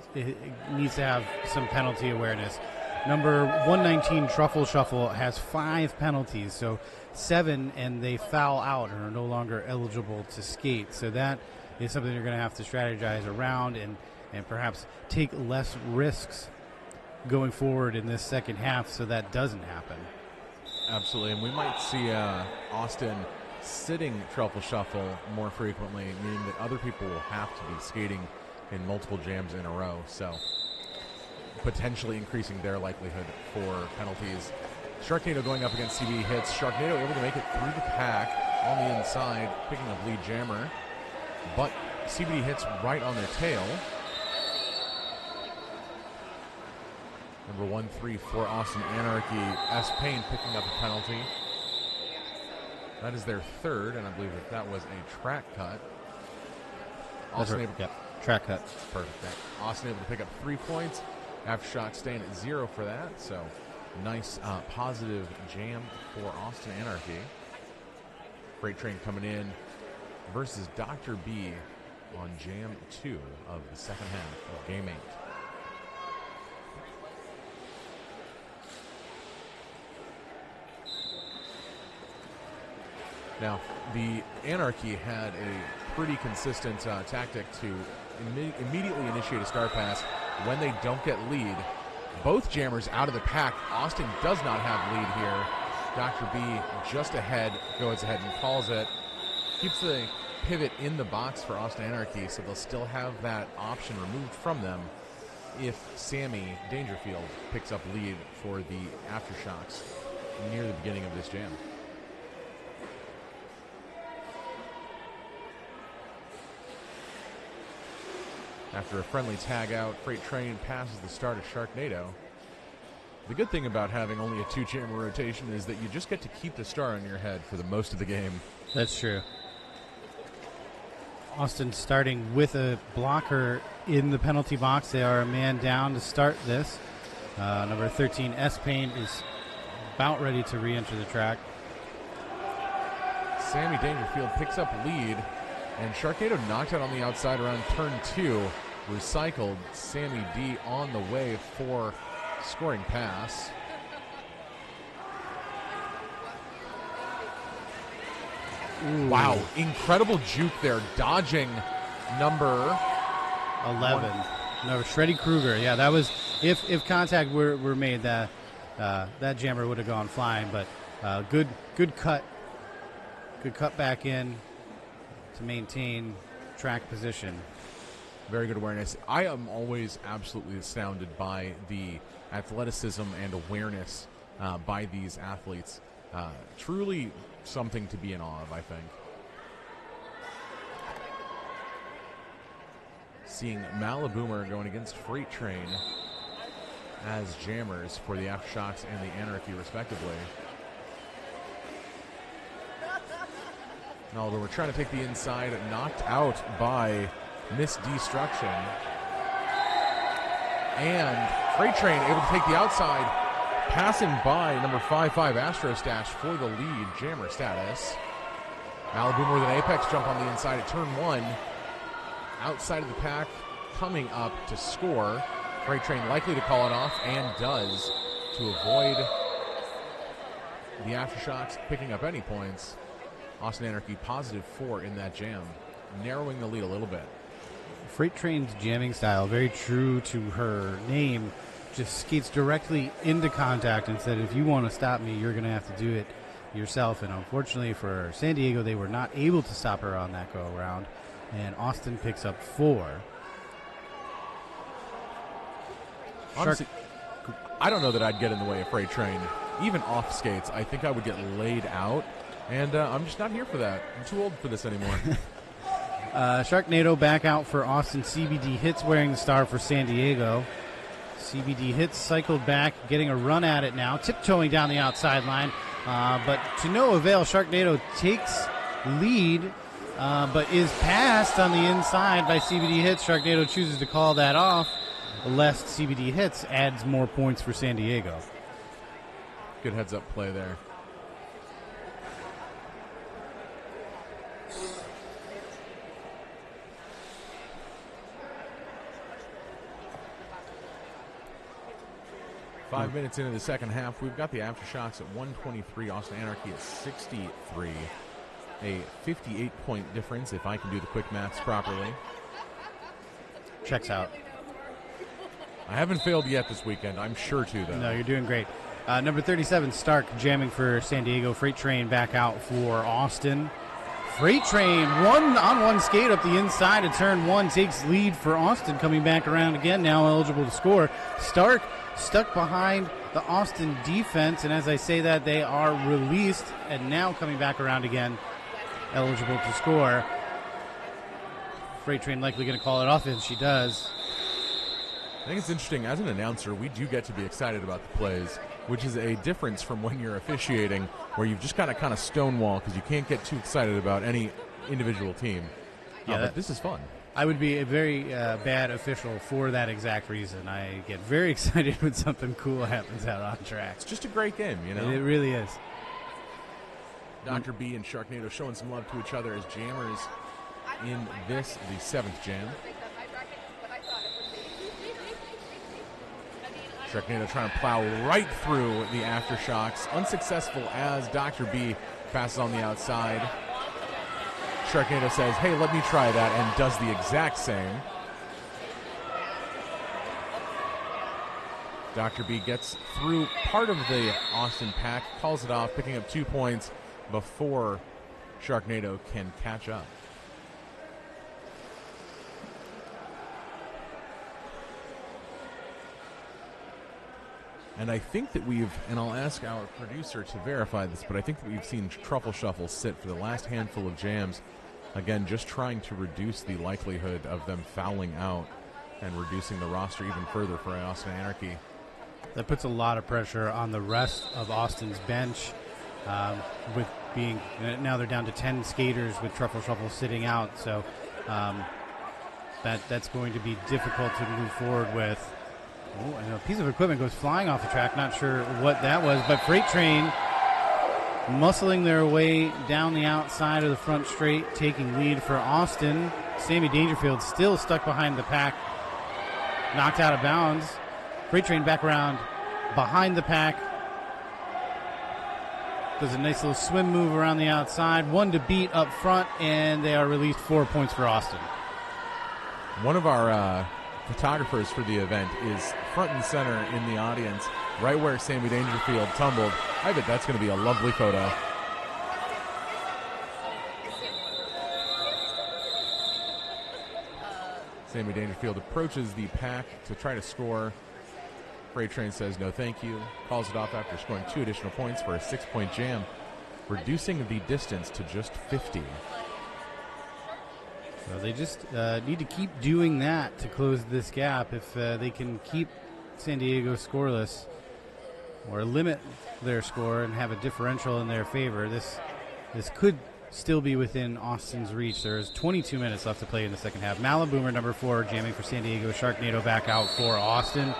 Speaker 1: needs to have some penalty awareness. Number 119 Truffle Shuffle has 5 penalties, so 7, and they foul out and are no longer eligible to skate. So that is something you're going to have to strategize around and perhaps take less risks going forward in this second half so that doesn't happen.
Speaker 2: Absolutely, and we might see Austin sitting Truffle Shuffle more frequently, meaning that other people will have to be skating in multiple jams in a row, so potentially increasing their likelihood for penalties. Sharknado going up against CBD Hits. Sharknado able to make it through the pack on the inside, picking up lead jammer, but CBD Hits right on their tail. Number 1-3 for Austin Anarchy, S. Payne picking up a penalty. That is their third, and I believe that was a track cut. Austin able,
Speaker 1: track cut.
Speaker 2: Perfect. Austin able to pick up 3 points. Aftershocks staying at 0 for that, so nice positive jam for Austin Anarchy. Freight Train coming in versus Dr. B on jam 2 of the second half of Game 8. Now, the Anarchy had a pretty consistent tactic to immediately initiate a star pass when they don't get lead. Both jammers out of the pack. Austin does not have lead here. Dr. B just ahead, goes ahead and calls it. Keeps the pivot in the box for Austin Anarchy, so they'll still have that option removed from them if Sammy Dangerfield picks up lead for the Aftershocks near the beginning of this jam. After a friendly tag out, Freight Train passes the start of Sharknado. The good thing about having only a 2-jammer rotation is that you just get to keep the star on your head for the most of the game.
Speaker 1: That's true. Austin starting with a blocker in the penalty box. They are a man down to start this. Number 13, S. Payne, is about ready to re-enter the track.
Speaker 2: Sammy Dangerfield picks up lead, and Sharknado knocked out on the outside around turn 2. Recycled. Sammy D on the way for scoring pass.
Speaker 1: Ooh.
Speaker 2: Wow, incredible juke there, dodging number
Speaker 1: 11. No, Shreddy Kruger. Yeah, that was, if contact were made, that jammer would have gone flying, but good cut. Good cut back in to maintain track position.
Speaker 2: Very good awareness. I am always absolutely astounded by the athleticism and awareness by these athletes. Truly something to be in awe of, I think. Seeing Malaboomer going against Freight Train as jammers for the Aftershocks and the Anarchy, respectively. Malaboomer trying to take the inside, knocked out by Miss Destruction. And Freight Train able to take the outside. passing by number 5-5 Astro Stash for the lead, jammer status. Malibu with an apex jump on the inside at turn 1. Outside of the pack, coming up to score. Freight Train likely to call it off, and does, to avoid the Aftershocks picking up any points. Austin Anarchy +4 in that jam, narrowing the lead a little bit.
Speaker 1: Freight Train's jamming style, very true to her name, just skates directly into contact and said, if you want to stop me, you're going to have to do it yourself. And unfortunately for San Diego, they were not able to stop her on that go around. And Austin picks up 4.
Speaker 2: Honestly, I don't know that I'd get in the way of Freight Train. Even off skates, I think I would get laid out. And I'm just not here for that. I'm too old for this anymore.
Speaker 1: Sharknado back out for Austin. CBD hits wearing the star for San Diego. CBD hits cycled back, getting a run at it now, tiptoeing down the outside line. But to no avail, Sharknado takes lead, but is passed on the inside by CBD hits. Sharknado chooses to call that off, lest CBD hits adds more points for San Diego.
Speaker 2: Good heads-up play there. Five minutes into the second half, we've got the Aftershocks at 123, Austin Anarchy at 63. A 58-point difference, if I can do the quick maths properly.
Speaker 1: Checks out.
Speaker 2: I haven't failed yet this weekend. I'm sure to, though.
Speaker 1: No, you're doing great. Number 37, Stark, jamming for San Diego. Freight Train back out for Austin. Freight Train, one skate up the inside of turn 1, takes lead for Austin, coming back around again, now eligible to score. Stark stuck behind the Austin defense, and as I say that, they are released, and now coming back around again, eligible to score. Freight Train likely going to call it off, and she does.
Speaker 2: I think it's interesting, as an announcer, we do get to be excited about the plays, which is a difference from when you're officiating, where you've just got to kind of stonewall because you can't get too excited about any individual team.
Speaker 1: Yeah,
Speaker 2: but this is fun.
Speaker 1: I would be a very bad official for that exact reason. I get very excited when something cool happens out on track.
Speaker 2: It's just a great game, you know?
Speaker 1: It really is.
Speaker 2: Dr. B and Sharknado showing some love to each other as jammers in this, the 7th jam. Sharknado trying to plow right through the Aftershocks. Unsuccessful as Dr. B passes on the outside. Sharknado says, hey, let me try that, and does the exact same. Dr. B gets through part of the Austin pack, calls it off, picking up 2 points before Sharknado can catch up. And I think that and I'll ask our producer to verify this, but I think that we've seen Truffle Shuffle sit for the last handful of jams. Again, just trying to reduce the likelihood of them fouling out and reducing the roster even further for Austin Anarchy.
Speaker 1: That puts a lot of pressure on the rest of Austin's bench, with being, now they're down to 10 skaters with Truffle Shuffle sitting out, so that's going to be difficult to move forward with. Oh, and a piece of equipment goes flying off the track. Not sure what that was, but Freight Train muscling their way down the outside of the front straight, taking lead for Austin. Sammy Dangerfield still stuck behind the pack, knocked out of bounds. Freight Train back around behind the pack. Does a nice little swim move around the outside. 1 to beat up front, and they are released. 4 points for Austin.
Speaker 2: One of our photographers for the event is front and center in the audience, right where Sammy Dangerfield tumbled. I bet that's going to be a lovely photo. Sammy Dangerfield approaches the pack to try to score. Freight Train says no thank you, calls it off after scoring 2 additional points for a 6-point jam, reducing the distance to just 50.
Speaker 1: So they just need to keep doing that to close this gap. If they can keep San Diego scoreless or limit their score and have a differential in their favor, this could still be within Austin's reach. There's 22 minutes left to play in the second half. Malaboomer, number 4, jamming for San Diego. Sharknado back out for Austin.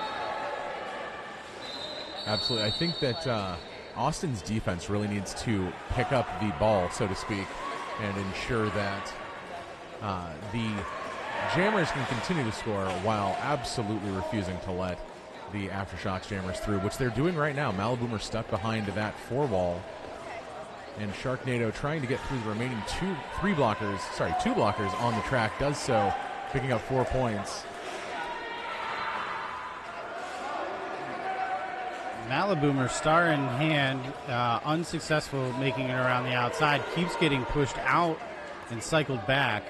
Speaker 2: Absolutely. I think that Austin's defense really needs to pick up the ball, so to speak, and ensure that the Jammers can continue to score while absolutely refusing to let the Aftershocks Jammers through, which they're doing right now. Maliboomer stuck behind that 4-wall, and Sharknado trying to get through the remaining two blockers on the track, does so, picking up 4 points.
Speaker 1: Maliboomer, star in hand, unsuccessful making it around the outside, keeps getting pushed out and cycled back.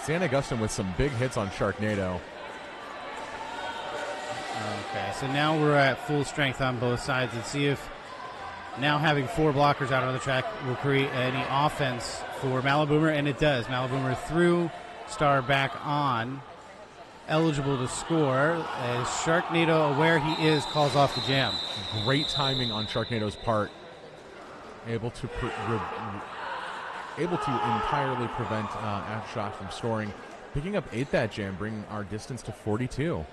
Speaker 2: San Agustin with some big hits on Sharknado.
Speaker 1: Okay, so now we're at full strength on both sides. Let's see if now having 4 blockers out on the track will create any offense for Maliboomer, and it does. Maliboomer through, star back on, eligible to score. As Sharknado, aware he is, calls off the jam.
Speaker 2: Great timing on Sharknado's part. Able to entirely prevent Aftershocks from scoring. Picking up 8 that jam, bringing our distance to 42.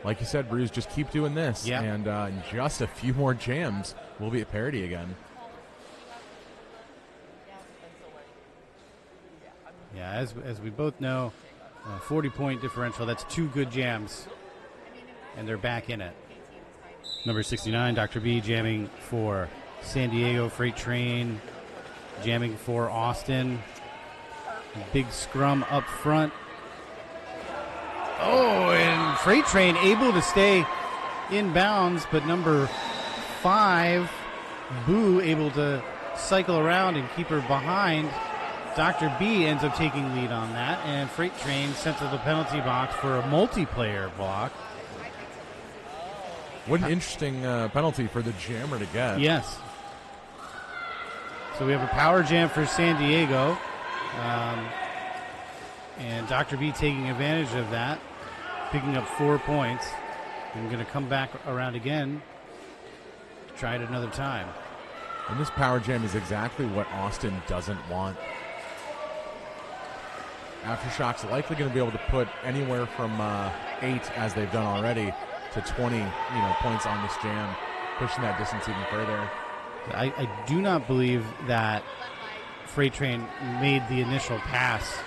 Speaker 2: Like you said, Bruce, just keep doing this.
Speaker 1: Yeah.
Speaker 2: And in just a few more jams, we'll be at parity again.
Speaker 1: Yeah, as we both know, 40-point differential, that's 2 good jams, and they're back in it. Number 69, Dr. B, jamming for San Diego Freight Train, jamming for Austin. A big scrum up front. Oh, and Freight Train able to stay in bounds, but number 5, Boo, able to cycle around and keep her behind. Dr. B ends up taking lead on that, and Freight Train sent to the penalty box for a multiplayer block.
Speaker 2: What an interesting penalty for the jammer to get.
Speaker 1: Yes. So we have a power jam for San Diego, and Dr. B taking advantage of that, picking up 4 points. I'm going to come back around again to try it another time.
Speaker 2: And this power jam is exactly what Austin doesn't want. Aftershocks likely going to be able to put anywhere from 8, as they've done already, to 20 points on this jam, pushing that distance even further.
Speaker 1: I do not believe that Freight Train made the initial pass.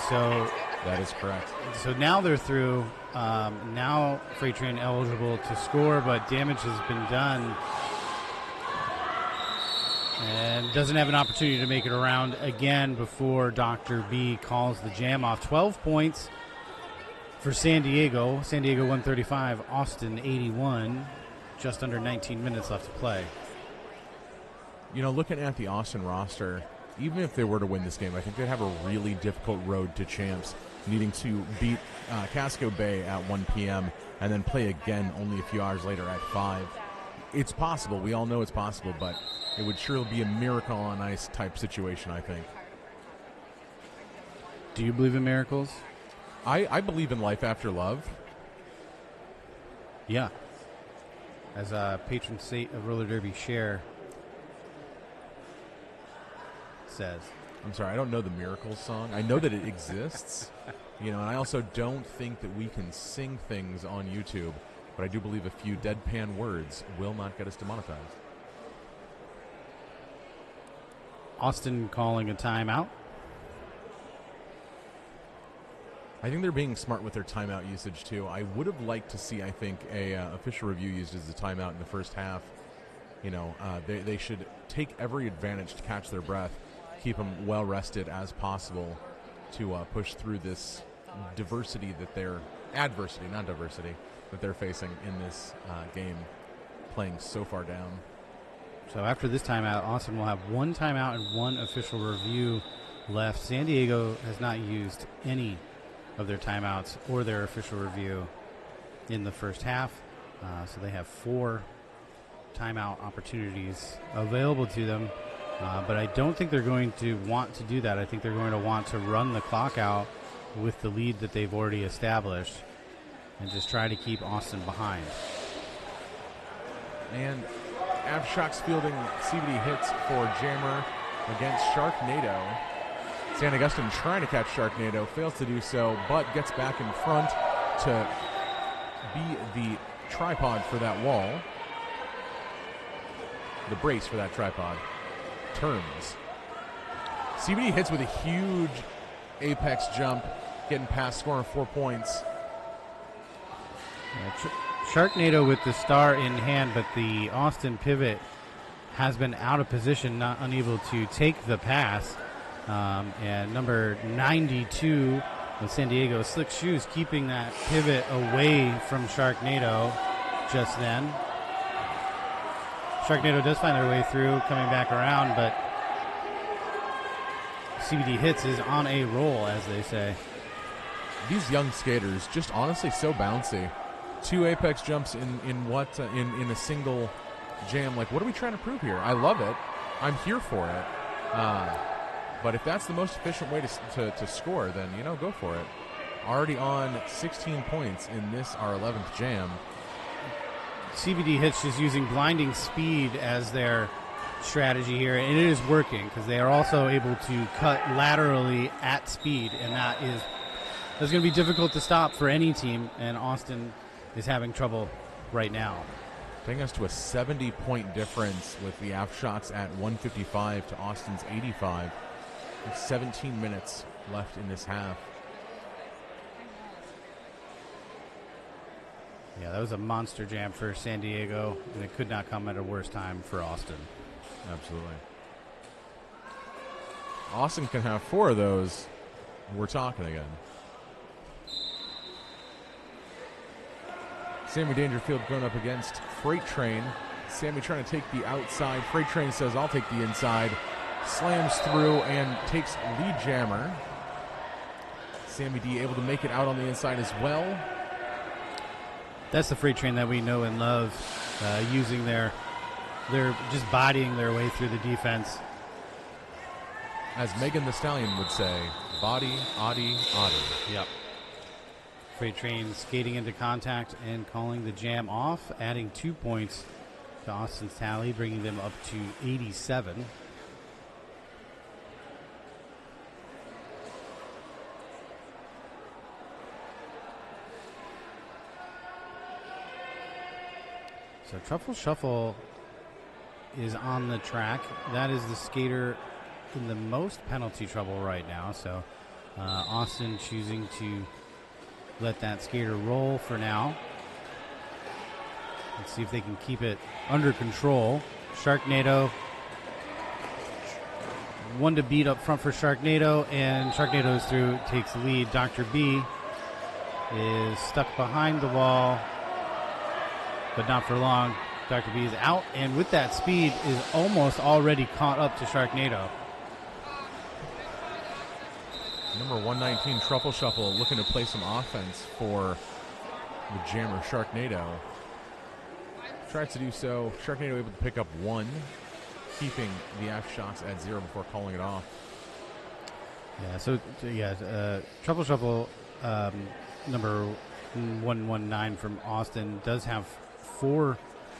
Speaker 1: So
Speaker 2: that is correct.
Speaker 1: So now they're through. Now Freight Train eligible to score, but damage has been done. And doesn't have an opportunity to make it around again before Dr. B calls the jam off. 12 points for San Diego. San Diego 135, Austin 81. Just under 19 minutes left to play.
Speaker 2: Looking at the Austin roster, even if they were to win this game, I think they'd have a really difficult road to champs, needing to beat Casco Bay at 1 p.m. and then play again only a few hours later at 5. It's possible. We all know it's possible, but it would surely be a miracle on ice type situation, I think.
Speaker 1: Do you believe in miracles?
Speaker 2: I believe in life after love.
Speaker 1: Yeah. As a patron saint of roller derby, Cher says.
Speaker 2: I'm sorry, I don't know the Miracles song. I know that it exists, and I also don't think that we can sing things on YouTube, but I do believe a few deadpan words will not get us demonetized.
Speaker 1: Austin calling a timeout.
Speaker 2: I think they're being smart with their timeout usage, too. I would have liked to see, I think, a official review used as a timeout in the first half. They should take every advantage to catch their breath, keep them well rested as possible to push through this adversity, not diversity, that they're facing in this game, playing so far down.
Speaker 1: So after this timeout, Austin will have 1 timeout and 1 official review left. San Diego has not used any of their timeouts or their official review in the first half. So they have 4 timeout opportunities available to them. But I don't think they're going to want to do that. I think they're going to want to run the clock out with the lead that they've already established and just try to keep Austin behind.
Speaker 2: And Aftershocks fielding CBD hits for Jammer against Sharknado. San Agustin trying to catch Sharknado, fails to do so, but gets back in front to be the tripod for that wall. The brace for that tripod turns. CBD hits with a huge apex jump, getting past, scoring 4 points.
Speaker 1: Sharknado with the star in hand, but the Austin pivot has been out of position, not unable to take the pass. And number 92 of San Diego, Slick Shoes, keeping that pivot away from Sharknado just then. Sharknado does find their way through, coming back around, but CBD Hits is on a roll, as they say.
Speaker 2: These young skaters, just honestly so bouncy. 2 apex jumps in a single jam. Like, what are we trying to prove here? I love it. I'm here for it. But if that's the most efficient way to score, then, go for it. Already on 16 points in this, our 11th jam.
Speaker 1: CBD Hits just using blinding speed as their strategy here, and it is working because they are also able to cut laterally at speed, and that's going to be difficult to stop for any team, and Austin is having trouble right now.
Speaker 2: Taking us to a 70-point difference with the Aftershocks at 155 to Austin's 85. With 17 minutes left in this half.
Speaker 1: Yeah, that was a monster jam for San Diego, and it could not come at a worse time for Austin.
Speaker 2: Absolutely. Austin can have 4 of those. We're talking again. Sammy Dangerfield going up against Freight Train. Sammy trying to take the outside. Freight Train says, I'll take the inside. Slams through and takes lead jammer. Sammy D able to make it out on the inside as well.
Speaker 1: That's the Freight Train that we know and love, using they're just bodying their way through the defense.
Speaker 2: As Megan the Stallion would say, body, oddy, oddy.
Speaker 1: Yep. Freight Train skating into contact and calling the jam off, adding 2 points to Austin's tally, bringing them up to 87. So Truffle Shuffle is on the track. That is the skater in the most penalty trouble right now. So Austin choosing to let that skater roll for now. Let's see if they can keep it under control. Sharknado, one to beat up front for Sharknado, and Sharknado is through, takes the lead. Dr. B is stuck behind the wall, but not for long. Dr. B is out, and with that speed is almost already caught up to Sharknado.
Speaker 2: Number 119, Truffle Shuffle, looking to play some offense for the jammer Sharknado. Tries to do so. Sharknado able to pick up 1, keeping the Aftershocks at 0 before calling it off.
Speaker 1: Yeah, Truffle Shuffle, number 119 from Austin, does have 4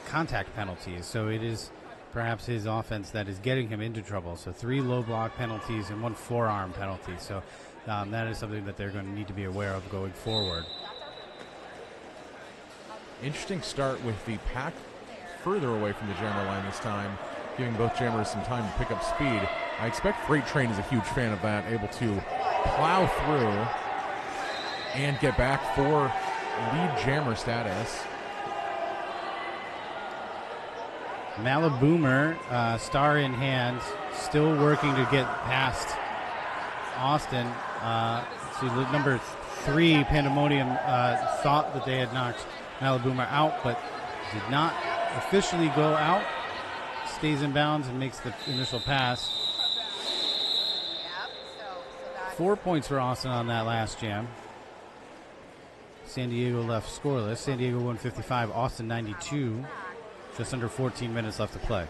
Speaker 1: contact penalties, so it is perhaps his offense that is getting him into trouble. So 3 low block penalties and 1 forearm penalty. So that is something that they're going to need to be aware of going forward.
Speaker 2: Interesting start with the pack further away from the jammer line this time, giving both jammers some time to pick up speed. I expect Freight Train is a huge fan of that, able to plow through and get back for lead jammer status.
Speaker 1: Malaboomer, star in hand, still working to get past Austin. See, number 3, Pandemonium, thought that they had knocked Malaboomer out, but did not officially go out. Stays in bounds and makes the initial pass. 4 points for Austin on that last jam. San Diego left scoreless. San Diego 155, Austin 92. Just under 14 minutes left to play.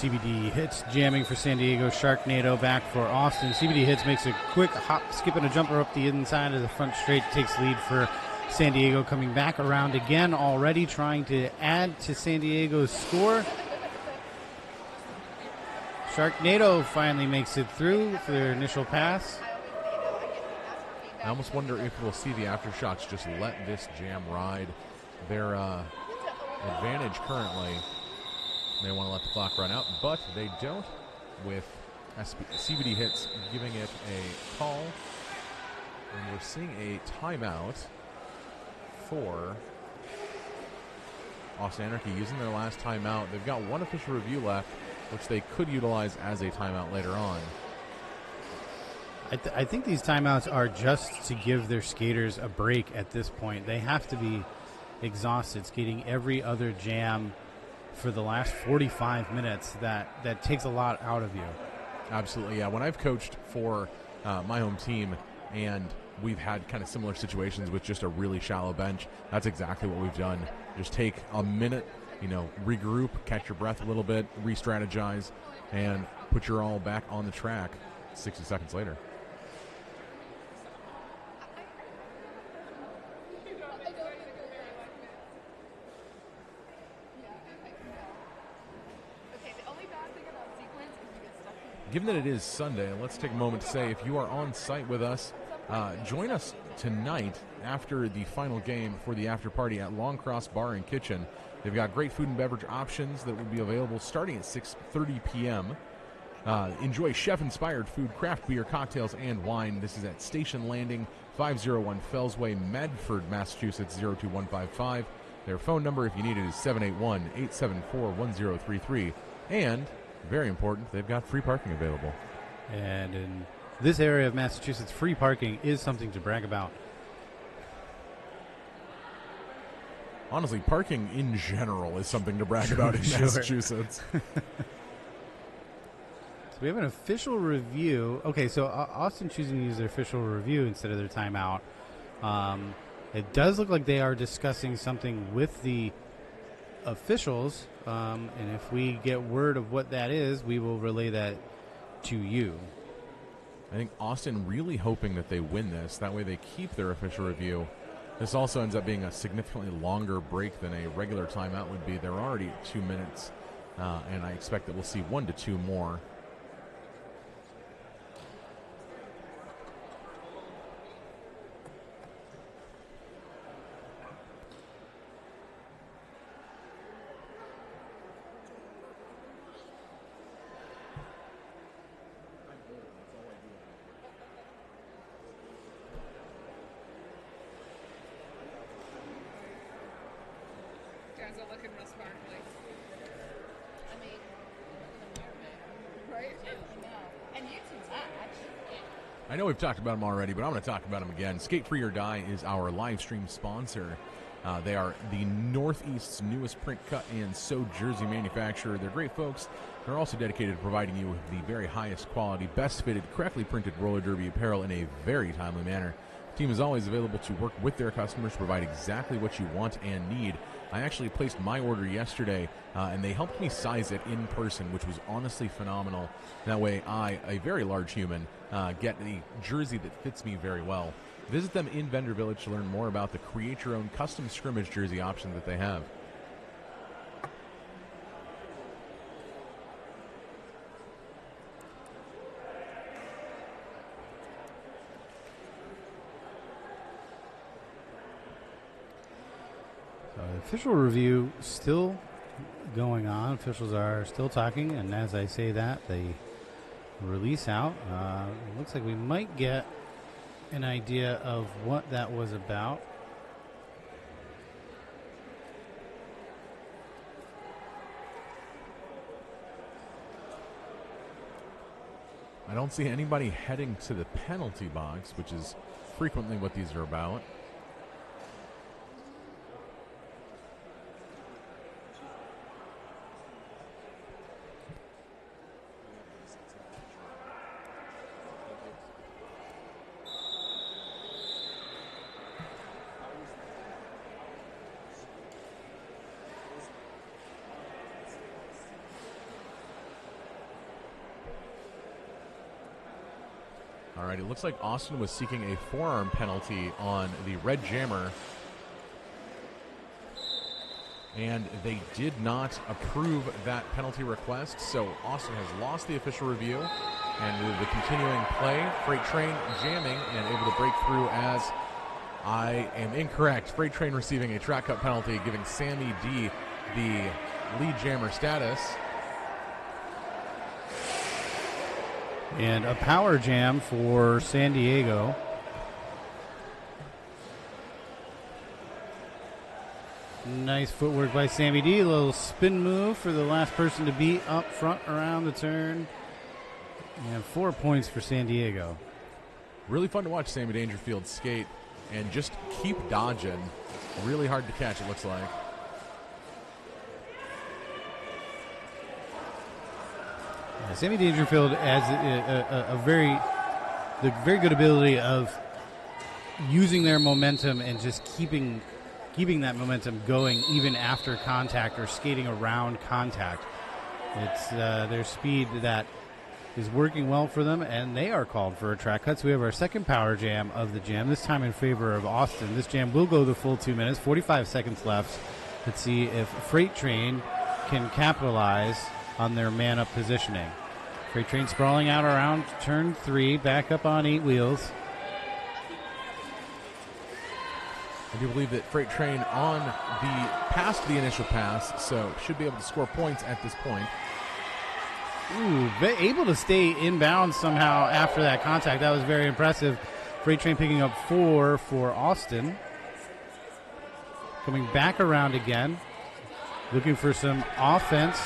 Speaker 1: CBD Hits jamming for San Diego. Sharknado back for Austin. CBD Hits makes a quick hop, skip, and a jumper up the inside of the front straight. Takes lead for San Diego, coming back around again already, trying to add to San Diego's score. Sharknado finally makes it through for their initial pass.
Speaker 2: I almost wonder if we'll see the Aftershocks just let this jam ride. Their advantage currently. They want to let the clock run out, but they don't, with CBD Hits giving it a call. And we're seeing a timeout for Austin Anarchy using their last timeout. They've got one official review left, which they could utilize as a timeout later on.
Speaker 1: I think these timeouts are just to give their skaters a break at this point. They have to be exhausted skating every other jam for the last 45 minutes. That takes a lot out of you.
Speaker 2: Absolutely, yeah. When I've coached for my home team and we've had kind of similar situations with just a really shallow bench, that's exactly what we've done. Just take a minute, regroup, catch your breath a little bit, re-strategize, and put your all back on the track 60 seconds later. Given that it is Sunday, let's take a moment to say if you are on site with us, join us tonight after the final game for the after party at Long Cross Bar and Kitchen. They've got great food and beverage options that will be available starting at 6:30 p.m. Enjoy chef-inspired food, craft beer, cocktails, and wine. This is at Station Landing, 501 Fellsway, Medford, Massachusetts, 02155. Their phone number, if you need it, is 781-874-1033. And very important, they've got free parking available.
Speaker 1: And in this area of Massachusetts, free parking is something to brag about.
Speaker 2: Honestly, parking in general is something to brag about in Massachusetts.
Speaker 1: So we have an official review. Okay, so Austin choosing to use their official review instead of their timeout. It does look like they are discussing something with the officials, and if we get word of what that is, we will relay that to you.
Speaker 2: I think Austin really hoping that they win this. That way they keep their official review. This also ends up being a significantly longer break than a regular timeout would be. They're already at 2 minutes, and I expect that we'll see 1 to 2 more.
Speaker 4: Guys are looking real sparkly. I mean, right? I know. And you can touch.
Speaker 2: I know we've talked about them already, but I'm going to talk about them again. Skate Free or Die is our live stream sponsor. They are the Northeast's newest print, cut, and sew jersey manufacturer. They're great folks. They're also dedicated to providing you with the very highest quality, best fitted, correctly printed roller derby apparel in a very timely manner. The team is always available to work with their customers to provide exactly what you want and need. I actually placed my order yesterday, and they helped me size it in person, which was honestly phenomenal. That way I, a very large human, get a jersey that fits me very well. Visit them in Vendor Village to learn more about the create-your-own custom scrimmage jersey option that they have.
Speaker 1: Official review still going on. Officials are still talking, and as I say that, they release out. It looks like we might get an idea of what that was about.
Speaker 2: I don't see anybody heading to the penalty box, which is frequently what these are about. All right, it looks like Austin was seeking a forearm penalty on the red jammer, and they did not approve that penalty request, so Austin has lost the official review. And with the continuing play, Freight Train jamming and able to break through as I am incorrect. Freight Train receiving a track cut penalty, giving Sammy D the lead jammer status.
Speaker 1: And a power jam for San Diego. Nice footwork by Sammy D. A little spin move for the last person to beat up front around the turn. And 4 points for San Diego.
Speaker 2: Really fun to watch Sammy Dangerfield skate and just keep dodging. Really hard to catch, it looks like.
Speaker 1: Sammy Dangerfield has a very good ability of using their momentum and just keeping that momentum going even after contact or skating around contact. It's their speed that is working well for them, and they are called for a track cut. So we have our second power jam of the jam, this time in favor of Austin. This jam will go the full 2 minutes, 45 seconds left. Let's see if Freight Train can capitalize on their man-up positioning. Freight Train sprawling out around turn 3, back up on 8 wheels.
Speaker 2: I do believe that Freight Train past the initial pass, so should be able to score points at this point.
Speaker 1: Ooh, able to stay inbound somehow after that contact. That was very impressive. Freight Train picking up 4 for Austin. Coming back around again. Looking for some offense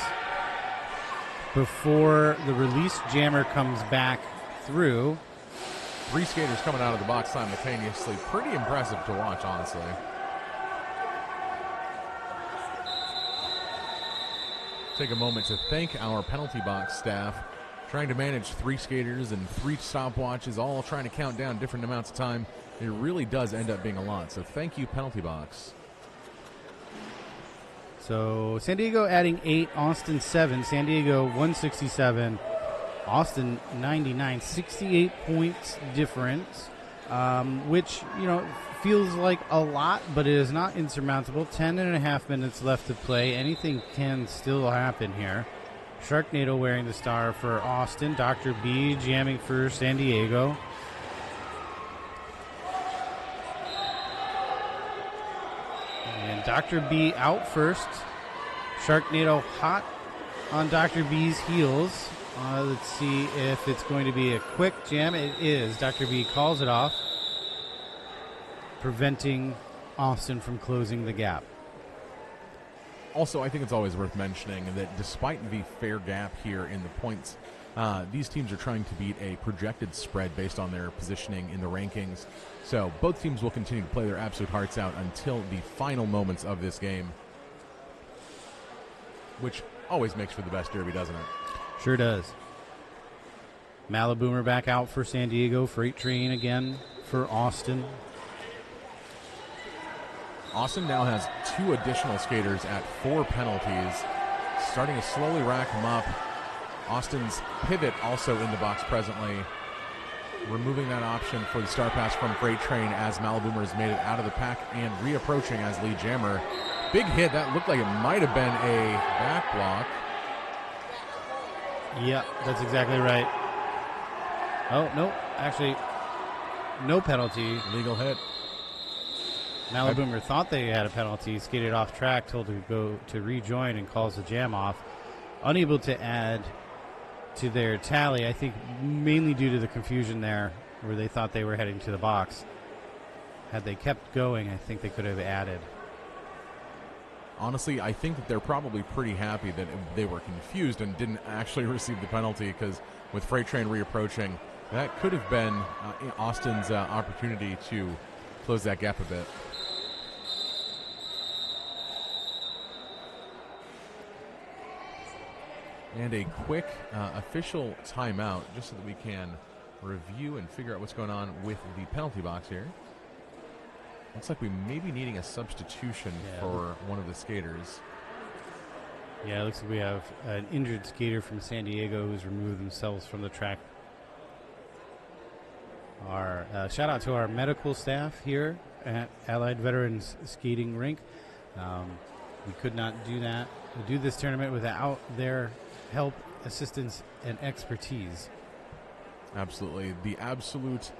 Speaker 1: before the release jammer comes back through.
Speaker 2: 3 skaters coming out of the box simultaneously. Pretty impressive to watch, honestly. Take a moment to thank our penalty box staff, trying to manage 3 skaters and 3 stopwatches, all trying to count down different amounts of time. It really does end up being a lot, so thank you, penalty box.
Speaker 1: So San Diego adding 8, Austin 7, San Diego 167, Austin 99, 68 points difference, which, feels like a lot, but it is not insurmountable. 10.5 minutes left to play. Anything can still happen here. Sharknado wearing the star for Austin. Dr. B jamming for San Diego. And Dr. B out first. Sharknado hot on Dr. B's heels. Let's see if it's going to be a quick jam. It is. Dr. B calls it off, preventing Austin from closing the gap.
Speaker 2: Also, I think it's always worth mentioning that despite the fair gap here in the points, these teams are trying to beat a projected spread based on their positioning in the rankings. So both teams will continue to play their absolute hearts out until the final moments of this game, which always makes for the best derby, doesn't it?
Speaker 1: Sure does. Maliboomer back out for San Diego. Freight Train again for Austin.
Speaker 2: Austin now has 2 additional skaters at 4 penalties, starting to slowly rack them up. Austin's pivot also in the box presently, removing that option for the star pass from Freight Train as Maliboomer has made it out of the pack and reapproaching as lead jammer. Big hit. That looked like it might have been a back block.
Speaker 1: Yep, that's exactly right. Oh, no, actually, no penalty.
Speaker 2: Legal hit.
Speaker 1: Maliboomer thought they had a penalty, skated off track, told to go to rejoin and calls the jam off. Unable to add to their tally, I think mainly due to the confusion there where they thought they were heading to the box. Had they kept going, I think they could have added.
Speaker 2: Honestly, I think that they're probably pretty happy that they were confused and didn't actually receive the penalty, because with Freight Train reapproaching, that could have been Austin's opportunity to close that gap a bit. And a quick official timeout, just so that we can review and figure out what's going on with the penalty box here. Looks like we may be needing a substitution for one of the skaters.
Speaker 1: Yeah, it looks like we have an injured skater from San Diego who's removed themselves from the track. Our shout out to our medical staff here at Allied Veterans Skating Rink. We could not do this tournament without their help, assistance, and expertise.
Speaker 2: Absolutely. The absolute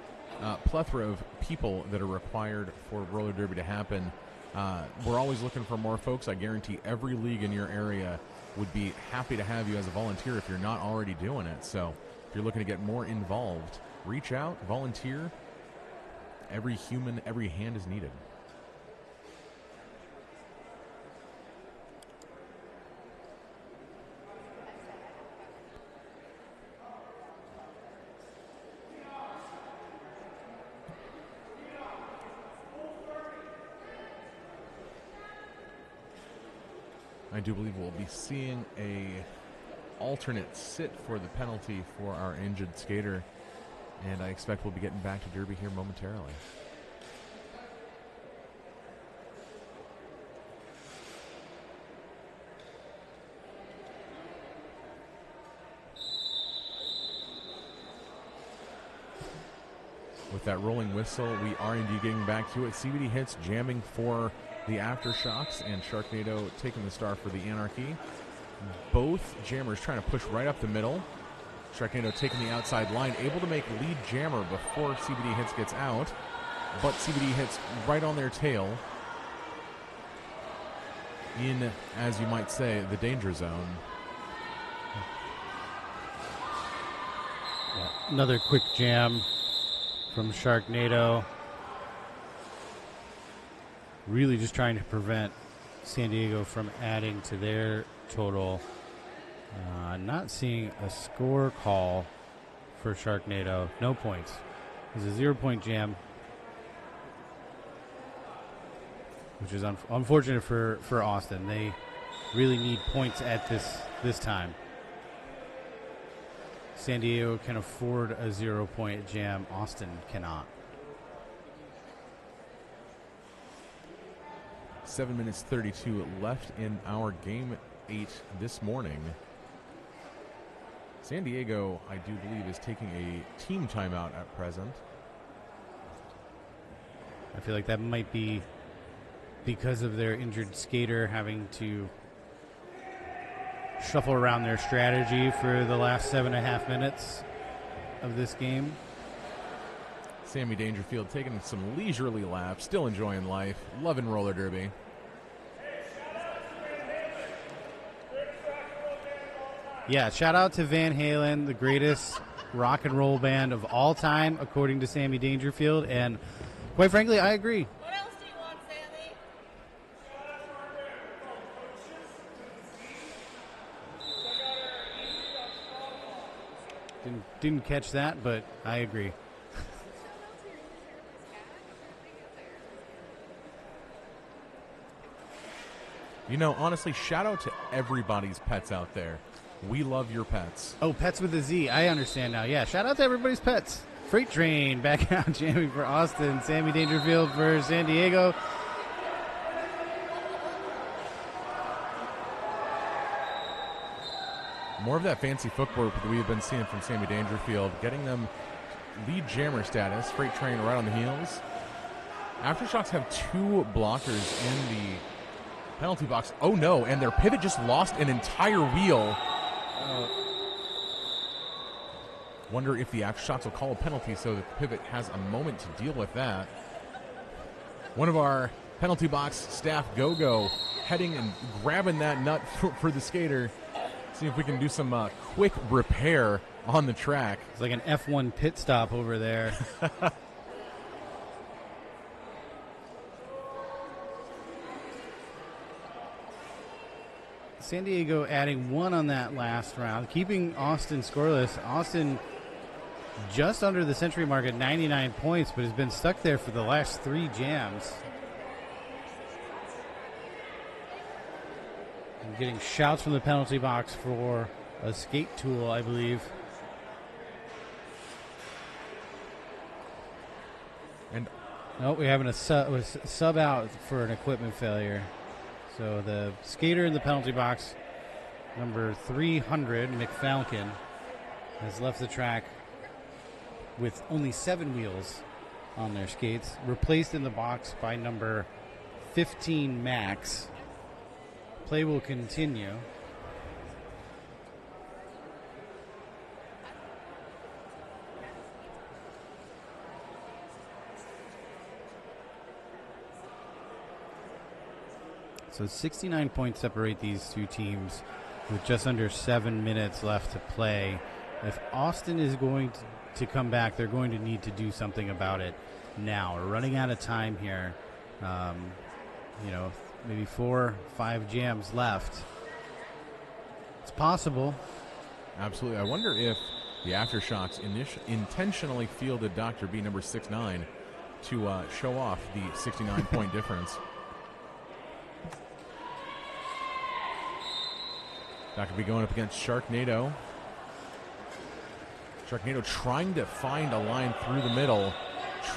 Speaker 2: plethora of people that are required for roller derby to happen. We're always looking for more folks. I guarantee every league in your area would be happy to have you as a volunteer if you're not already doing it. So if you're looking to get more involved, reach out, volunteer. Every human, every hand is needed. I do believe we'll be seeing a alternate sit for the penalty for our injured skater, and I expect we'll be getting back to derby here momentarily. With that rolling whistle, we are indeed getting back to it. CBD hits jamming for the Aftershocks, and Sharknado taking the star for the Anarchy. Both jammers trying to push right up the middle. Sharknado taking the outside line, able to make lead jammer before CBD hits gets out, but CBD hits right on their tail in, as you might say, the danger zone.
Speaker 1: Yeah, another quick jam from Sharknado. Really just trying to prevent San Diego from adding to their total. Not seeing a score call for Sharknado. No points. It's a 0-point jam, which is unfortunate for Austin. They really need points at this time. San Diego can afford a 0-point jam. Austin cannot.
Speaker 2: 7 minutes 32 left in our game 8 this morning. San Diego, I do believe, is taking a team timeout at present.
Speaker 1: I feel like that might be because of their injured skater having to shuffle around their strategy for the last 7.5 minutes of this game.
Speaker 2: Sammy Dangerfield taking some leisurely laps, still enjoying life, loving roller derby.
Speaker 1: Yeah, shout out to Van Halen, the greatest rock and roll band of all time, according to Sammy Dangerfield. And quite frankly, I agree.
Speaker 4: What else do you want, Sammy?
Speaker 1: Didn't catch that, but I agree.
Speaker 2: You know, honestly, shout out to everybody's pets out there. We love your pets.
Speaker 1: Oh, pets with a Z. I understand now. Yeah, shout out to everybody's pets. Freight Train back out jamming for Austin. Sammy Dangerfield for San Diego.
Speaker 2: More of that fancy footwork that we have been seeing from Sammy Dangerfield, getting them lead jammer status. Freight Train right on the heels. Aftershocks have 2 blockers in the penalty box. Oh no, and their pivot just lost an entire wheel. Wonder if the Aftershocks will call a penalty so that the pivot has a moment to deal with that. One of our penalty box staff, Go-Go, heading and grabbing that nut for the skater. See if we can do some quick repair on the track.
Speaker 1: It's like an F1 pit stop over there. San Diego adding 1 on that last round, keeping Austin scoreless. Austin just under the century mark at 99 points, but has been stuck there for the last 3 jams. And getting shouts from the penalty box for a skate tool, I believe.
Speaker 2: And
Speaker 1: nope, we're having a sub out for an equipment failure. So the skater in the penalty box, number 300, McFalcon, has left the track with only 7 wheels on their skates, replaced in the box by number 15, Max. Play will continue. So 69 points separate these two teams with just under 7 minutes left to play. If Austin is going to come back, they're going to need to do something about it now. We're running out of time here. Maybe 4, 5 jams left. It's possible.
Speaker 2: Absolutely. I wonder if the Aftershocks intentionally fielded Dr. B number 6'9" to show off the 69-point difference. Dr. B going up against Sharknado. Sharknado trying to find a line through the middle.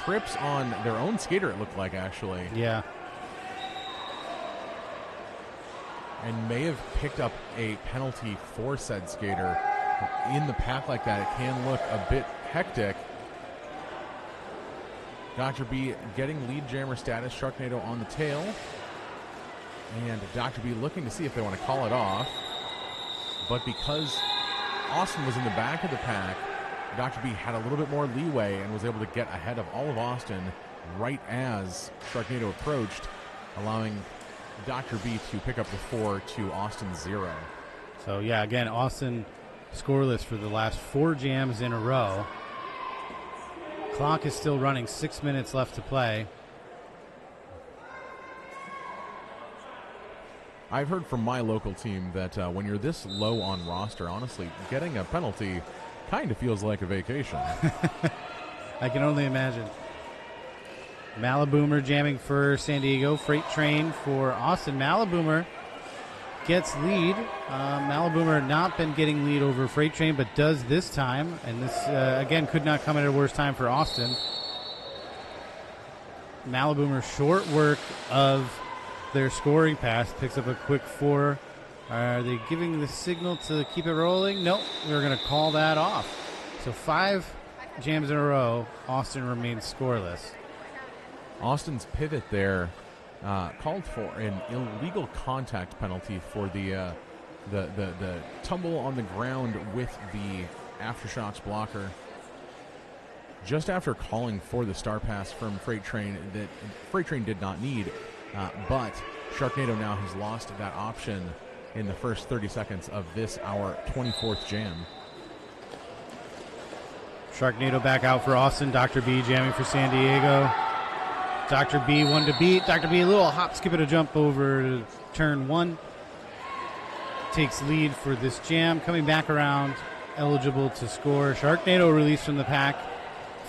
Speaker 2: Trips on their own skater, it looked like, actually.
Speaker 1: Yeah.
Speaker 2: And may have picked up a penalty for said skater. In the pack like that, it can look a bit hectic. Dr. B getting lead jammer status. Sharknado on the tail. And Dr. B looking to see if they want to call it off. But because Austin was in the back of the pack, Dr. B had a little bit more leeway and was able to get ahead of all of Austin right as Sharknado approached, allowing Dr. B to pick up the 4 to Austin's 0.
Speaker 1: So, yeah, again, Austin scoreless for the last 4 jams in a row. Clock is still running, 6 minutes left to play.
Speaker 2: I've heard from my local team that when you're this low on roster, honestly, getting a penalty kind of feels like a vacation.
Speaker 1: I can only imagine. Maliboomer jamming for San Diego. Freight Train for Austin. Maliboomer gets lead. Maliboomer not been getting lead over Freight Train, but does this time. And this, again, could not come at a worse time for Austin. Maliboomer short work of their scoring pass. Picks up a quick 4. Are they giving the signal to keep it rolling? Nope. We're going to call that off. So 5 jams in a row. Austin remains scoreless.
Speaker 2: Austin's pivot there called for an illegal contact penalty for the tumble on the ground with the Aftershocks blocker. Just after calling for the star pass from Freight Train that Freight Train did not need, but Sharknado now has lost that option in the first 30 seconds of this, our 24th jam.
Speaker 1: Sharknado back out for Austin. Dr. B jamming for San Diego. Dr. B one to beat. Dr. B a little hop, skip, and a jump over to turn 1. Takes lead for this jam. Coming back around, eligible to score. Sharknado released from the pack.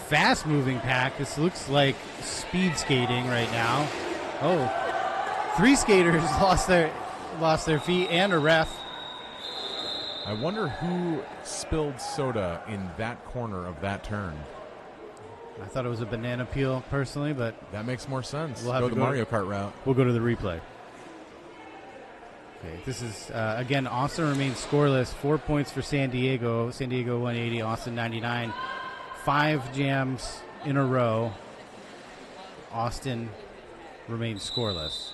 Speaker 1: Fast moving pack. This looks like speed skating right now. Oh, 3 skaters lost their feet and a ref.
Speaker 2: I wonder who spilled soda in that corner of that turn.
Speaker 1: I thought it was a banana peel personally, but
Speaker 2: that makes more sense.
Speaker 1: We'll have
Speaker 2: go
Speaker 1: to
Speaker 2: the Mario Kart route.
Speaker 1: We'll go to the replay. Okay, this is, again, Austin remains scoreless. 4 points for San Diego. San Diego 180, Austin 99. 5 jams in a row. Austin remains scoreless.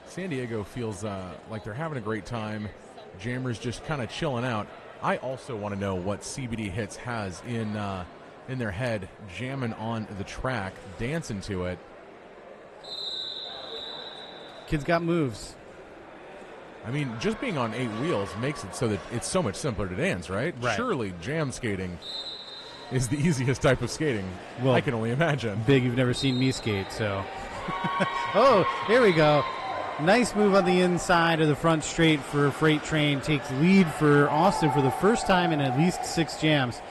Speaker 2: San Diego feels like they're having a great time. Jammers just kind of chilling out. I also want to know what CBD Hits has in their head, jamming on the track, dancing to it.
Speaker 1: Kids got moves.
Speaker 2: I mean, just being on 8 wheels makes it so that it's so much simpler to dance, right? Surely jam skating is the easiest type of skating. Well, I can only imagine.
Speaker 1: Big, you've never seen me skate, so. Oh, here we go. Nice move on the inside of the front straight for Freight Train. Takes lead for Austin for the first time in at least 6 jams.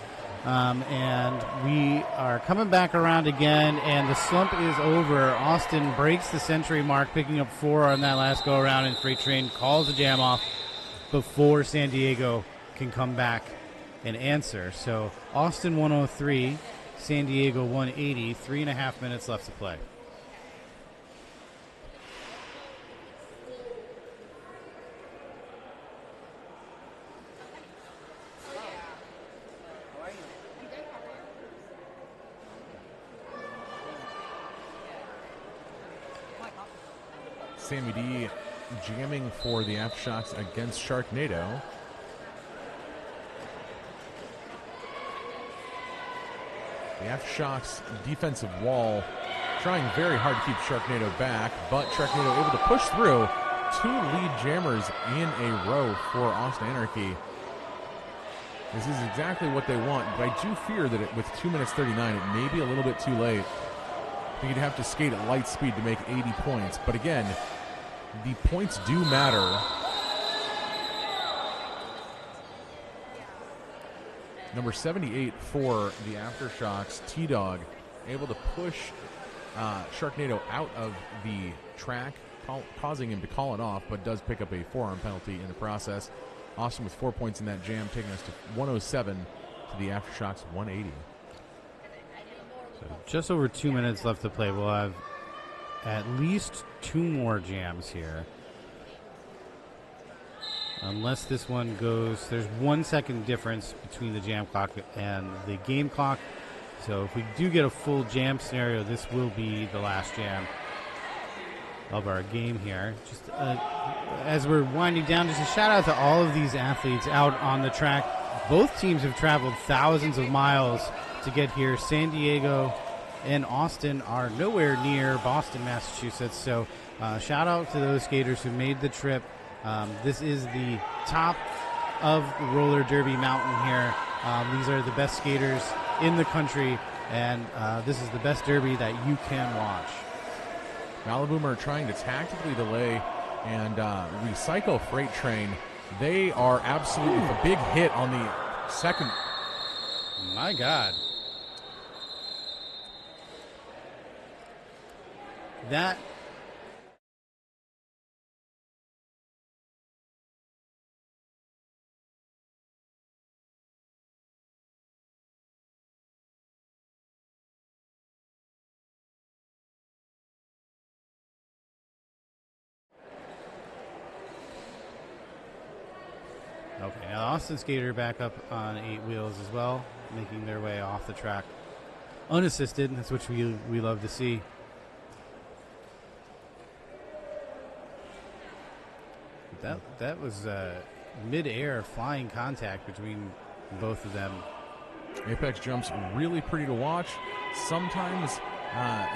Speaker 1: And we are coming back around again, and the slump is over. Austin breaks the century mark, picking up 4 on that last go-around, and Freight Train calls the jam off before San Diego can come back and answer. So Austin 103, San Diego 180, 3.5 minutes left to play.
Speaker 2: Sammy D jamming for the Aftershocks against Sharknado. The Aftershocks defensive wall trying very hard to keep Sharknado back, but Sharknado able to push through. 2 lead jammers in a row for Austin Anarchy. This is exactly what they want, but I do fear that with 2 minutes 39, it may be a little bit too late. I think you'd have to skate at light speed to make 80 points, but again, the points do matter. Number 78 for the Aftershocks, T-Dog, able to push Sharknado out of the track, causing him to call it off, but does pick up a forearm penalty in the process. Austin with 4 points in that jam, taking us to 107 to the Aftershocks 180.
Speaker 1: So just over 2 minutes left to play. We'll have at least 2 more jams here. Unless this one goes, there's 1 second difference between the jam clock and the game clock. So if we do get a full jam scenario, this will be the last jam of our game here. Just as we're winding down, just a shout out to all of these athletes out on the track. Both teams have traveled thousands of miles to get here. San Diego and Austin are nowhere near Boston, Massachusetts. So shout out to those skaters who made the trip. This is the top of roller derby mountain here. These are the best skaters in the country, and this is the best derby that you can watch.
Speaker 2: Maliboomer trying to tactically delay and recycle Freight Train. They are absolutely a big hit on the second.
Speaker 1: My God. That okay, now Austin skater back up on 8 wheels as well, making their way off the track unassisted. That's what we love to see. That was mid-air flying contact between both of them.
Speaker 2: Apex jumps really pretty to watch. Sometimes,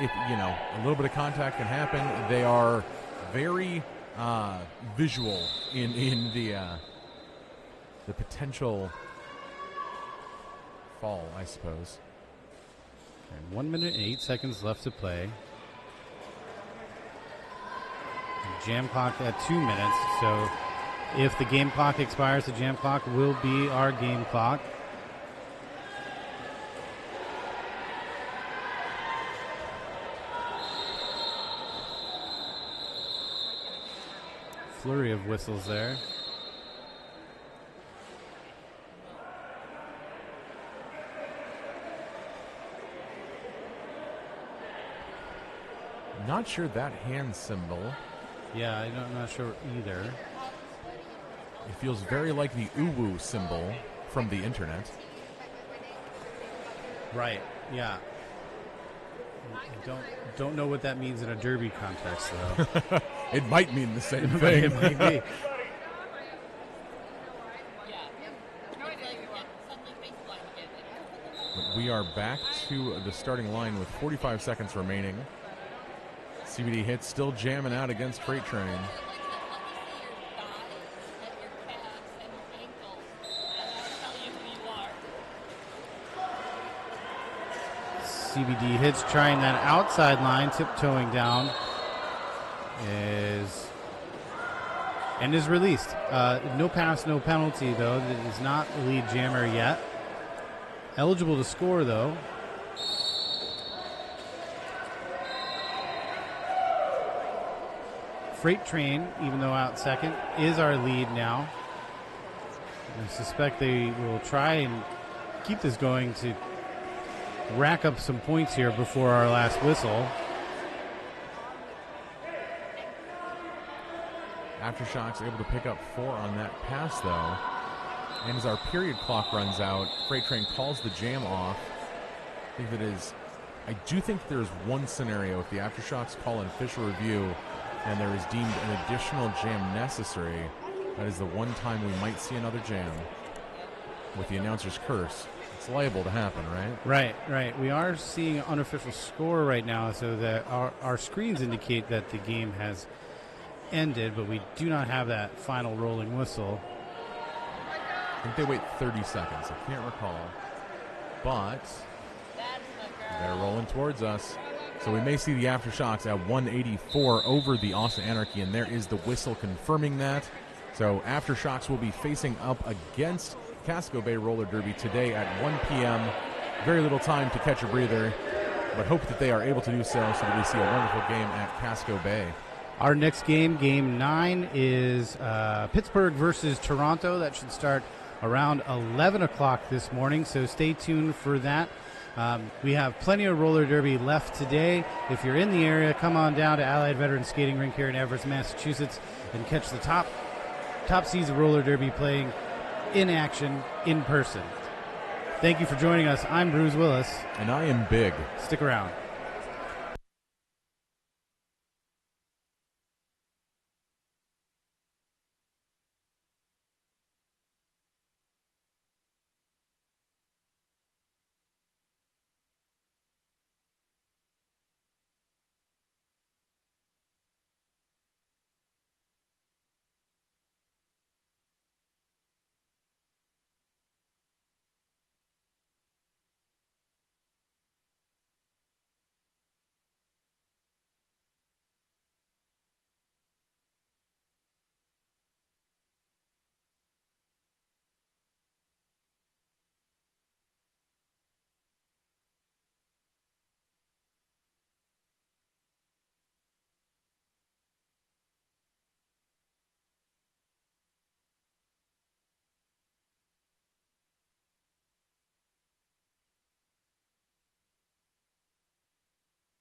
Speaker 2: if a little bit of contact can happen, they are very visual in the potential fall, I suppose.
Speaker 1: Okay, 1 minute and 8 seconds left to play. Jam clock at 2 minutes, so if the game clock expires, the jam clock will be our game clock. Flurry of whistles there.
Speaker 2: Not sure that hand symbol.
Speaker 1: Yeah, I'm not sure either.
Speaker 2: It feels very like the uwu symbol from the internet.
Speaker 1: Right, yeah. I don't know what that means in a derby context, though.
Speaker 2: It might mean the same thing.
Speaker 1: It might be.
Speaker 2: But we are back to the starting line with 45 seconds remaining. CBD hits still jamming out against Freight Train.
Speaker 1: CBD hits trying that outside line, tiptoeing down. Is released. No pass, no penalty, though. That is not the lead jammer yet. Eligible to score, though. Freight Train, even though out second, is our lead now. I suspect they will try and keep this going to rack up some points here before our last whistle.
Speaker 2: Aftershocks able to pick up 4 on that pass, though. And as our period clock runs out, Freight Train calls the jam off. I do think there's one scenario if the Aftershocks call an official review and there is deemed an additional jam necessary. That is the one time we might see another jam. With the announcer's curse, it's liable to happen, right?
Speaker 1: Right. We are seeing an unofficial score right now, so that our screens indicate that the game has ended, but we do not have that final rolling whistle.
Speaker 2: I think they wait 30 seconds. I can't recall. But they're rolling towards us. So we may see the Aftershocks at 184 over the Austin Anarchy, and there is the whistle confirming that. So Aftershocks will be facing up against Casco Bay Roller Derby today at 1 p.m. Very little time to catch a breather, but hope that they are able to do so that we see a wonderful game at Casco Bay.
Speaker 1: Our next game, Game 9, is Pittsburgh versus Toronto. That should start around 11 o'clock this morning, so stay tuned for that. We have plenty of roller derby left today. If you're in the area, come on down to Allied Veterans Skating Rink here in Everest, Massachusetts, and catch the top seeds of roller derby playing in action, in person. Thank you for joining us. I'm Bruce Willis.
Speaker 2: And I am Big.
Speaker 1: Stick around.